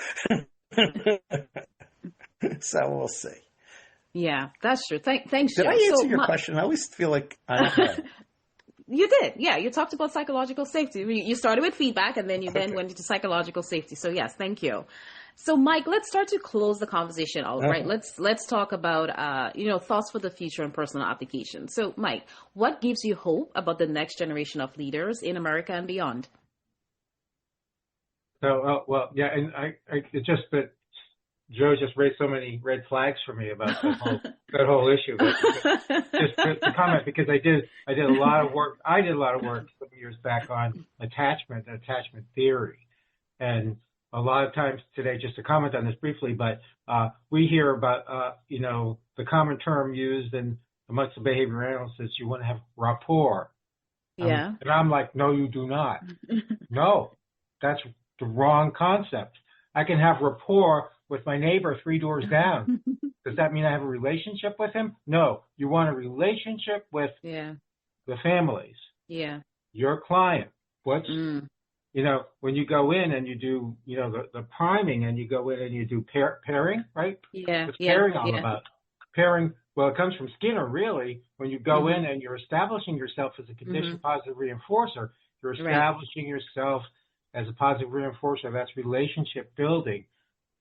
So we'll see. Yeah, that's true. Thanks, Joe. Did I answer your question? I always feel like I don't know. You did. Yeah, you talked about psychological safety. You started with feedback, and then you then went into psychological safety. So yes, thank you. So Mike, let's start to close the conversation out, right? Let's talk about thoughts for the future and personal application. So Mike, what gives you hope about the next generation of leaders in America and beyond? So and I it's just that Joe just raised so many red flags for me about that whole issue. Just to comment, because I did a lot of work. I did a lot of work some years back on attachment theory, and a lot of times today, just to comment on this briefly, but we hear about the common term used amongst the behavior analysts is you want to have rapport. Yeah. And I'm like, no, you do not. No, that's the wrong concept. I can have rapport with my neighbor 3 doors down. Does that mean I have a relationship with him? No. You want a relationship with the families. Yeah. Your client. When you go in and you do, the priming and you go in and you do pairing, right? Yeah. What's pairing all about? Pairing, well, it comes from Skinner, really. When you go in and you're establishing yourself as a conditioned positive reinforcer, you're establishing yourself as a positive reinforcer. That's relationship building.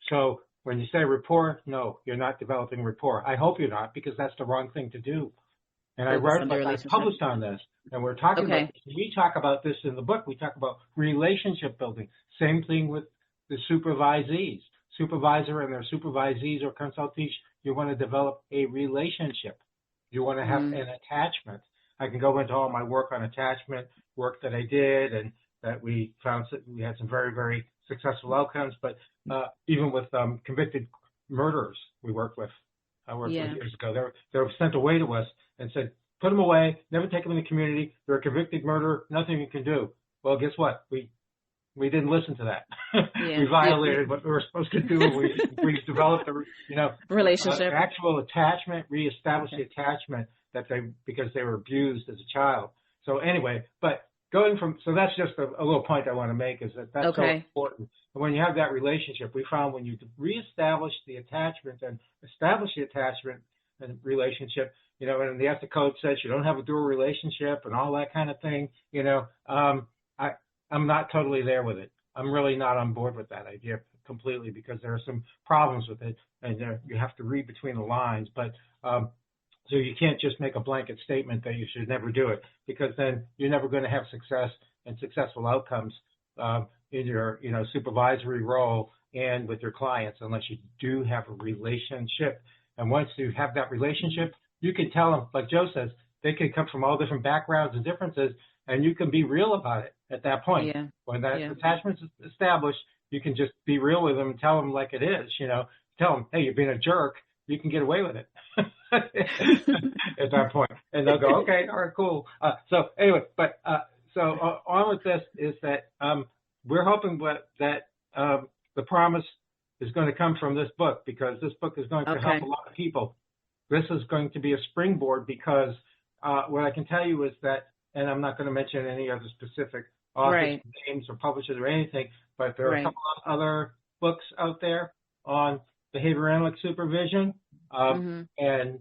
So when you say rapport, no, you're not developing rapport. I hope you're not, because that's the wrong thing to do. And I published on this, and we're talking about this. We talk about this in the book. We talk about relationship building. Same thing with the supervisees. Supervisor and their supervisees or consultees, you want to develop a relationship. You want to have an attachment. I can go into all my work on attachment, work that I did, and that we found we had some very, very successful outcomes. But even with convicted murderers we worked with, I worked with years ago. They were sent away to us and said, put them away, never take them in the community. They're a convicted murderer, nothing you can do. Well, guess what? We didn't listen to that. We violated what we were supposed to do. We developed a relationship, actual attachment, reestablished the attachment because they were abused as a child. So anyway, so that's just a little point I want to make, is that's so important. And when you have that relationship, we found when you reestablish the attachment and establish the attachment and relationship, and the ethics code says you don't have a dual relationship and all that kind of thing, I'm not totally there with it. I'm really not on board with that idea completely, because there are some problems with it, and you have to read between the lines. But so you can't just make a blanket statement that you should never do it, because then you're never going to have success and successful outcomes in your supervisory role and with your clients unless you do have a relationship. And once you have that relationship, you can tell them, like Joe says, they can come from all different backgrounds and differences, and you can be real about it at that point. Yeah. When that attachment's established, you can just be real with them and tell them like it is. Tell them, hey, you're being a jerk. You can get away with it at that point. And they'll go, okay, all right, cool. So anyway, so on with this is that we're hoping that the promise is going to come from this book, because this book is going to help a lot of people. This is going to be a springboard, because what I can tell you is that, and I'm not going to mention any other specific authors' names or publishers or anything, but there are a couple of other books out there on behavior analytic supervision. And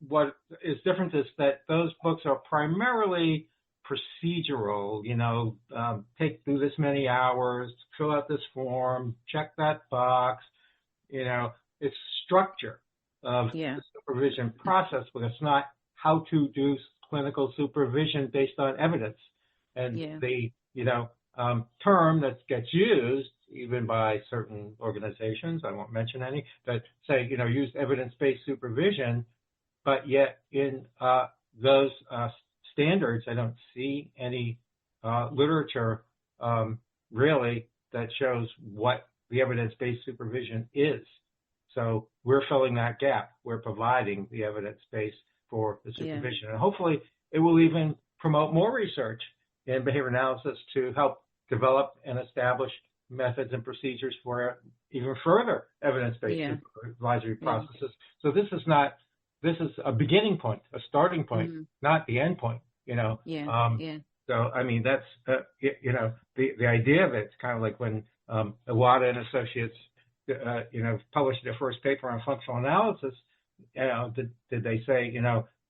what is different is that those books are primarily procedural, do this many hours, fill out this form, check that box, it's structure of the supervision process, but it's not how to do clinical supervision based on evidence. And the, term that gets used even by certain organizations, I won't mention any, that say, use evidence-based supervision, but yet in those standards, I don't see any literature really that shows what the evidence-based supervision is. So we're filling that gap. We're providing the evidence base for the supervision. And hopefully it will even promote more research in behavior analysis to help develop and establish methods and procedures for even further evidence-based supervisory processes. So this is a beginning point, a starting point, not the end point, So, I mean, that's, the idea of it's kind of like when Iwata and Associates, published their first paper on functional analysis, did they say,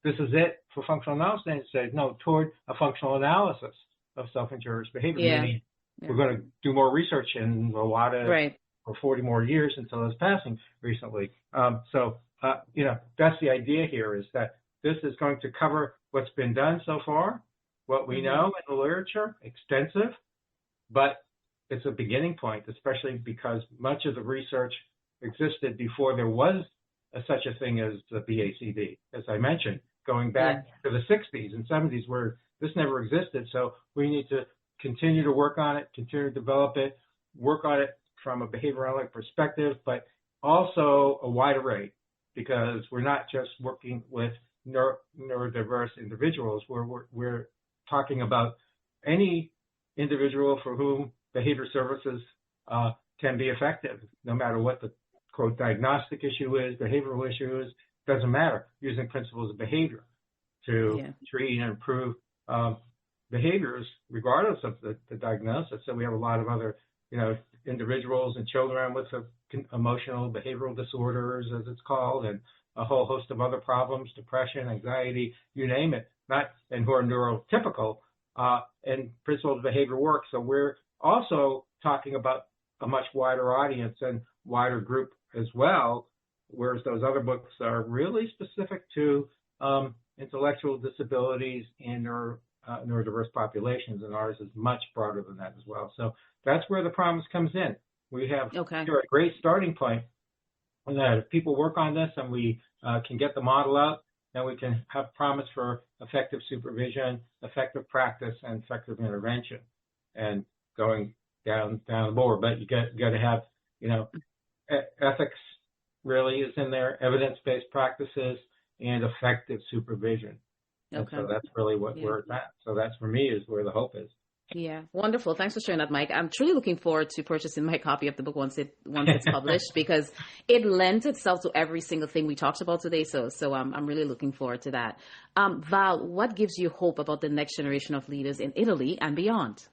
this is it for functional analysis? And they said, no, toward a functional analysis of self-injurious behavior, meaning we're going to do more research in Iwata for 40 more years until his passing recently. That's the idea here, is that this is going to cover what's been done so far, what we know in the literature, extensive, but it's a beginning point, especially because much of the research existed before there was such a thing as the BACD, as I mentioned, going back to the 60s and 70s where this never existed. So we need to continue to work on it, continue to develop it, work on it from a behavioral analytic perspective, but also a wide array, because we're not just working with neurodiverse individuals. We're talking about any individual for whom behavior services can be effective, no matter what the, quote, diagnostic issue is, behavioral issue is, doesn't matter, using principles of behavior to treat and improve behaviors regardless of the diagnosis. So we have a lot of other, individuals and children with emotional behavioral disorders, as it's called, and a whole host of other problems, depression, anxiety, you name it, and who are neurotypical, and principles of behavior work. So we're also talking about a much wider audience and wider group as well, whereas those other books are really specific to intellectual disabilities in neurodiverse populations, and ours is much broader than that as well. So that's where the promise comes in. We have here a great starting point, and that if people work on this and we can get the model out, then we can have promise for effective supervision, effective practice, and effective intervention, and going down the board. But you got to have, ethics really is in there, evidence-based practices, and effective supervision. And so that's really what we're at. So that's, for me, is where the hope is. Yeah, wonderful. Thanks for sharing that, Mike. I'm truly looking forward to purchasing my copy of the book once it's published, because it lends itself to every single thing we talked about today. So I'm really looking forward to that. Val, what gives you hope about the next generation of leaders in Italy and beyond?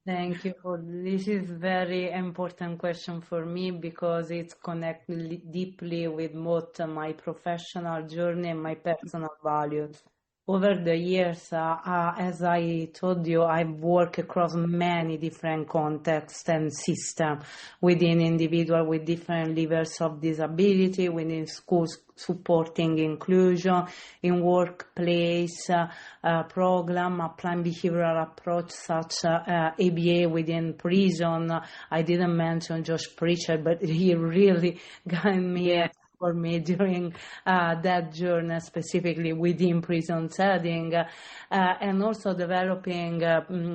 Thank you. This is very important question for me, because it's connected deeply with both my professional journey and my personal values. Over the years, as I told you, I've worked across many different contexts and systems within individuals with different levels of disability, within schools supporting inclusion, in workplace program, applying behavioral approach such ABA within prison. I didn't mention Josh Pritchard, but he really got me for me during that journey, specifically within prison setting, and also developing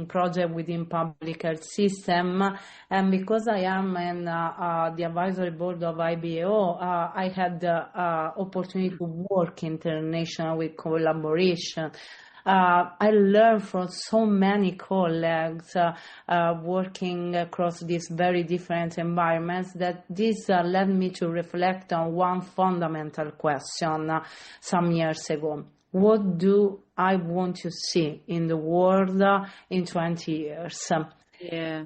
project within public health system. And because I am in the advisory board of IBAO, I had the opportunity to work internationally with collaboration. I learned from so many colleagues working across these very different environments, that this led me to reflect on one fundamental question some years ago. What do I want to see in the world in 20 years? Yeah.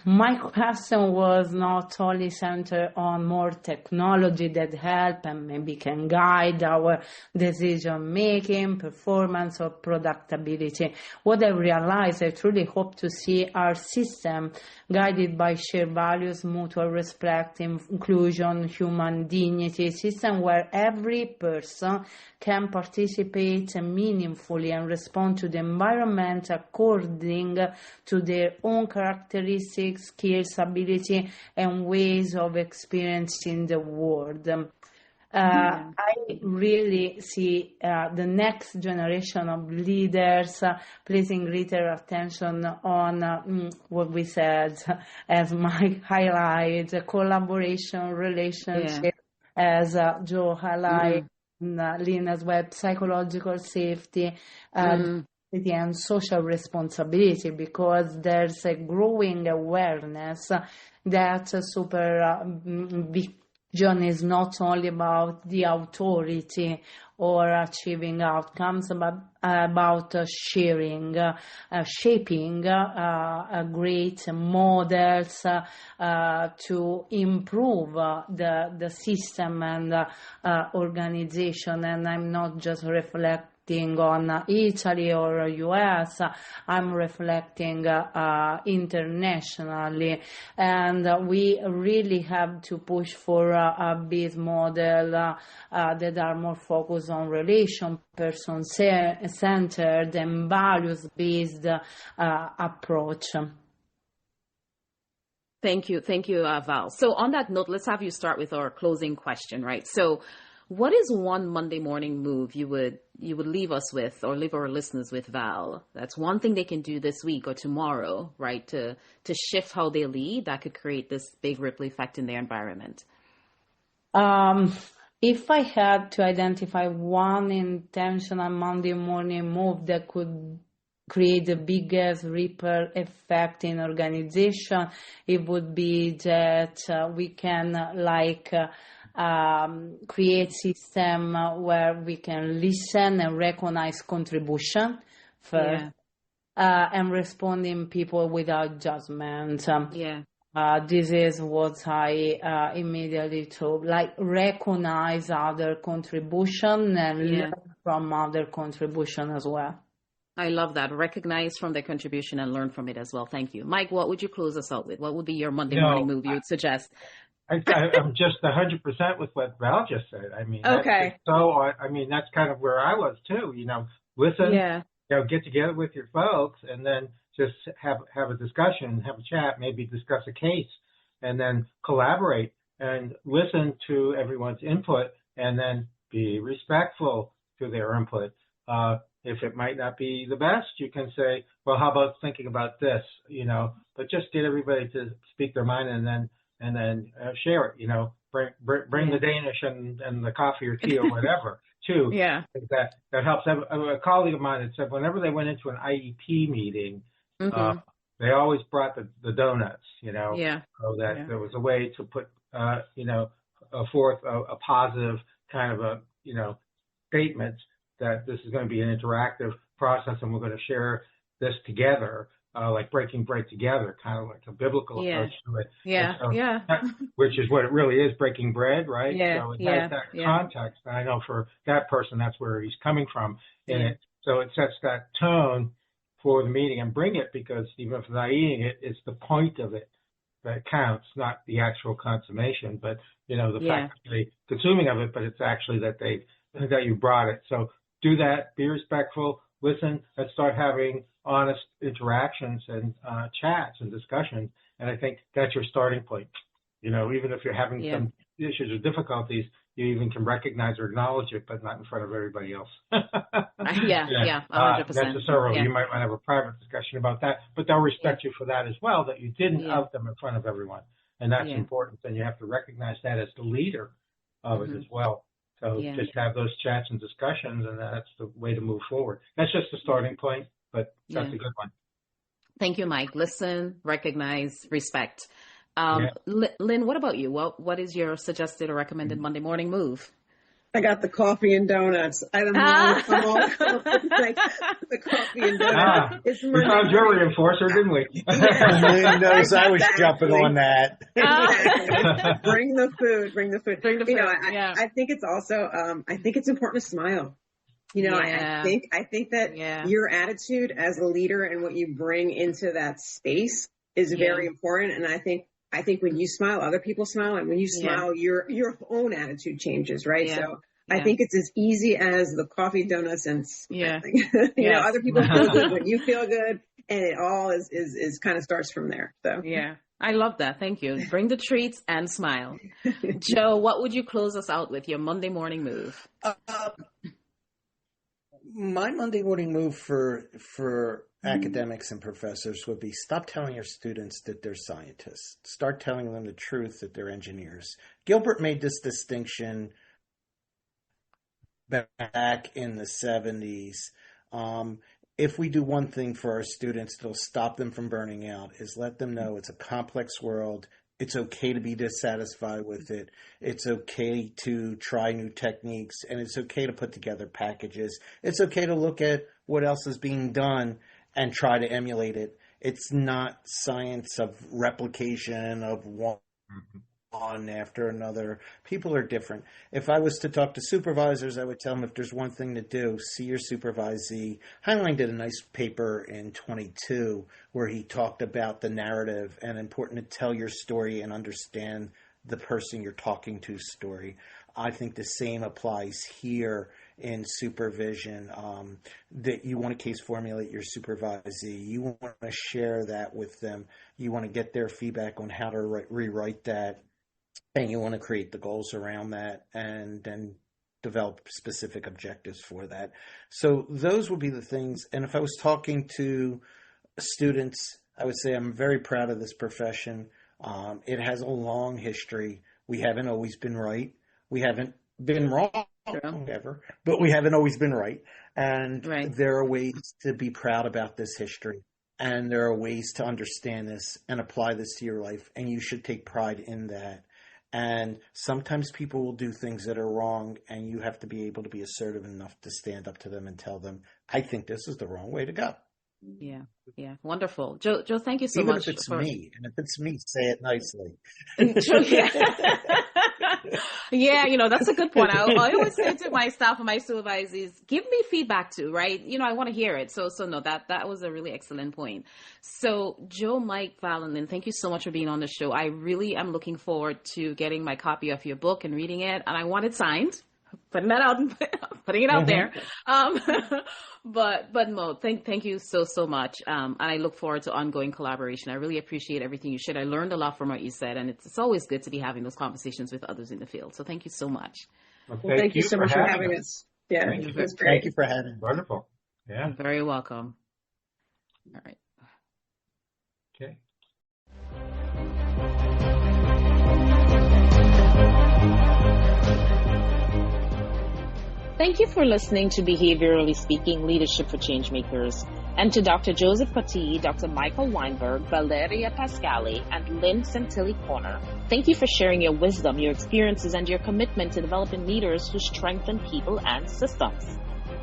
My question was not only centered on more technology that help and maybe can guide our decision making, performance, or productivity. What I realized, I truly hope to see our system guided by shared values, mutual respect, inclusion, human dignity, system where every person can participate meaningfully and respond to the environment according to their own characteristics, skills, ability, and ways of experiencing the world. I really see the next generation of leaders placing greater attention on what we said as my highlight, collaboration, relationship, as Joe highlighted, Lynn as well, psychological safety, and social responsibility, because there's a growing awareness that supervision is not only about the authority or achieving outcomes, but about shaping great models to improve the system and organization. And I'm not just reflecting on Italy or US, I'm reflecting internationally, and we really have to push for a biz model that are more focused on relation, person-centered and values-based approach. Thank you, Val. So on that note, let's have you start with our closing question, right? So what is one Monday morning move you would leave us with, or leave our listeners with, Val? That's one thing they can do this week or tomorrow, right, to shift how they lead that could create this big ripple effect in their environment. If I had to identify one intentional Monday morning move that could create the biggest ripple effect in organization, it would be that we can create system where we can listen and recognize contribution first, and responding people without judgment. This is what I immediately told, recognize other contribution and learn from other contribution as well. I love that. Recognize from their contribution and learn from it as well. Thank you. Mike, what would you close us out with? What would be your Monday morning move you would suggest? I'm just 100% with what Val just said. I mean, okay. That's kind of where I was too. Listen, get together with your folks, and then just have a discussion, have a chat, maybe discuss a case, and then collaborate and listen to everyone's input, and then be respectful to their input. If it might not be the best, you can say, well, how about thinking about this, but just get everybody to speak their mind, and then share it, bring the Danish and the coffee or tea or whatever too. That helps. A colleague of mine had said whenever they went into an IEP meeting, they always brought the donuts, so that there was a way to put, forth a positive kind of statement that this is going to be an interactive process, and we're going to share this together, like breaking bread together, kind of like a biblical approach to it. Which is what it really is, breaking bread, right? So it has that context. And I know for that person, that's where he's coming from in it. So it sets that tone for the meeting, and bring it, because even if they're not eating it, it's the point of it that counts, not the actual consummation, but, the fact that they're consuming of it, but it's actually that you brought it. So do that, be respectful, listen, and start having honest interactions and chats and discussions. And I think that's your starting point. Even if you're having some issues or difficulties, you even can recognize or acknowledge it, but not in front of everybody else. 100%. Necessarily. You might want to have a private discussion about that, but they'll respect you for that as well, that you didn't out them in front of everyone. And that's important. And you have to recognize that as the leader of it as well. So just have those chats and discussions, and that's the way to move forward. That's just the starting point, but that's a good one. Thank you, Mike. Listen, recognize, respect. Lynn, what about you? What is your suggested or recommended Monday morning move? I got the coffee and donuts. I'm all like the coffee and donuts. It's we found your reinforcer, didn't we? Lynn knows I was jumping on that. Exactly. Bring the food. Bring the food. Yeah. I think it's also, I think it's important to smile. I think that your attitude as a leader and what you bring into that space is very important. And I think when you smile, other people smile, and when you smile, your own attitude changes, right? Yeah. So I think it's as easy as the coffee, donuts, and smiling. Other people feel good when you feel good, and it all is kind of starts from there. So I love that. Thank you. Bring the treats and smile. Joe, what would you close us out with? Your Monday morning move. My Monday morning move for academics and professors would be stop telling your students that they're scientists. Start telling them the truth that they're engineers. Gilbert made this distinction back in the 70s. If we do one thing for our students that'll stop them from burning out, is let them know it's a complex world. It's okay to be dissatisfied with it. It's okay to try new techniques, and it's okay to put together packages. It's okay to look at what else is being done and try to emulate it. It's not science of replication of one after another. People are different. If I was to talk to supervisors, I would tell them if there's one thing to do, see your supervisee. Heinlein did a nice paper in 22 where he talked about the narrative and important to tell your story and understand the person you're talking to's story. I think the same applies here in supervision, that you want to case formulate your supervisee. You want to share that with them. You want to get their feedback on how to rewrite that. And you want to create the goals around that and then develop specific objectives for that. So those would be the things. And if I was talking to students, I would say I'm very proud of this profession. It has a long history. We haven't always been right. We haven't been wrong ever, but we haven't always been right. And there are ways to be proud about this history. And there are ways to understand this and apply this to your life. And you should take pride in that. And sometimes people will do things that are wrong, and you have to be able to be assertive enough to stand up to them and tell them, I think this is the wrong way to go. Yeah. Wonderful. Joe, thank you so much. much. Even if it's me, and if it's me, say it nicely. That's a good point. I always say to my staff and my supervisors, give me feedback too, right? I want to hear it. So no, that was a really excellent point. So Joe, Mike, Val, and Lynn, thank you so much for being on the show. I really am looking forward to getting my copy of your book and reading it, and I want it signed. Putting that out, putting it out there. But Mo, thank you so much. And I look forward to ongoing collaboration. I really appreciate everything you shared. I learned a lot from what you said, and it's always good to be having those conversations with others in the field. So thank you so much. Well, thank you so much for having us. Yeah, it was great. Thank you for having us. Wonderful. Yeah. You're very welcome. All right. Okay. Thank you for listening to Behaviorally Speaking Leadership for Changemakers, and to Dr. Joseph Cautilli, Dr. Michael Weinberg, Valeria Pascale, and Lynn Santilli Connor. Thank you for sharing your wisdom, your experiences, and your commitment to developing leaders who strengthen people and systems.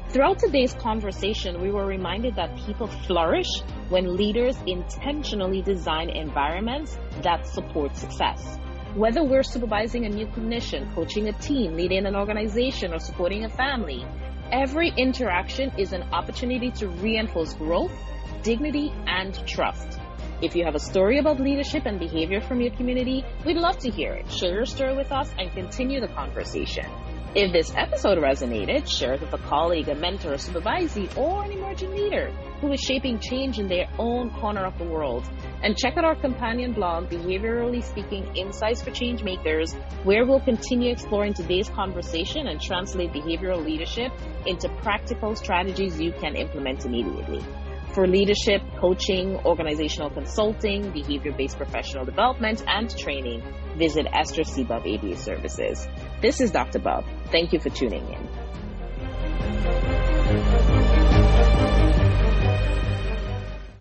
Throughout today's conversation, we were reminded that people flourish when leaders intentionally design environments that support success. Whether we're supervising a new clinician, coaching a team, leading an organization, or supporting a family, every interaction is an opportunity to reinforce growth, dignity, and trust. If you have a story about leadership and behavior from your community, we'd love to hear it. Share your story with us and continue the conversation. If this episode resonated, share it with a colleague, a mentor, a supervisee, or an emerging leader who is shaping change in their own corner of the world. And check out our companion blog, Behaviorally Speaking Insights for Changemakers, where we'll continue exploring today's conversation and translate behavioral leadership into practical strategies you can implement immediately. For leadership, coaching, organizational consulting, behavior-based professional development, and training, visit Esther C. Bubb ABA Services. This is Dr. Bubb. Thank you for tuning in.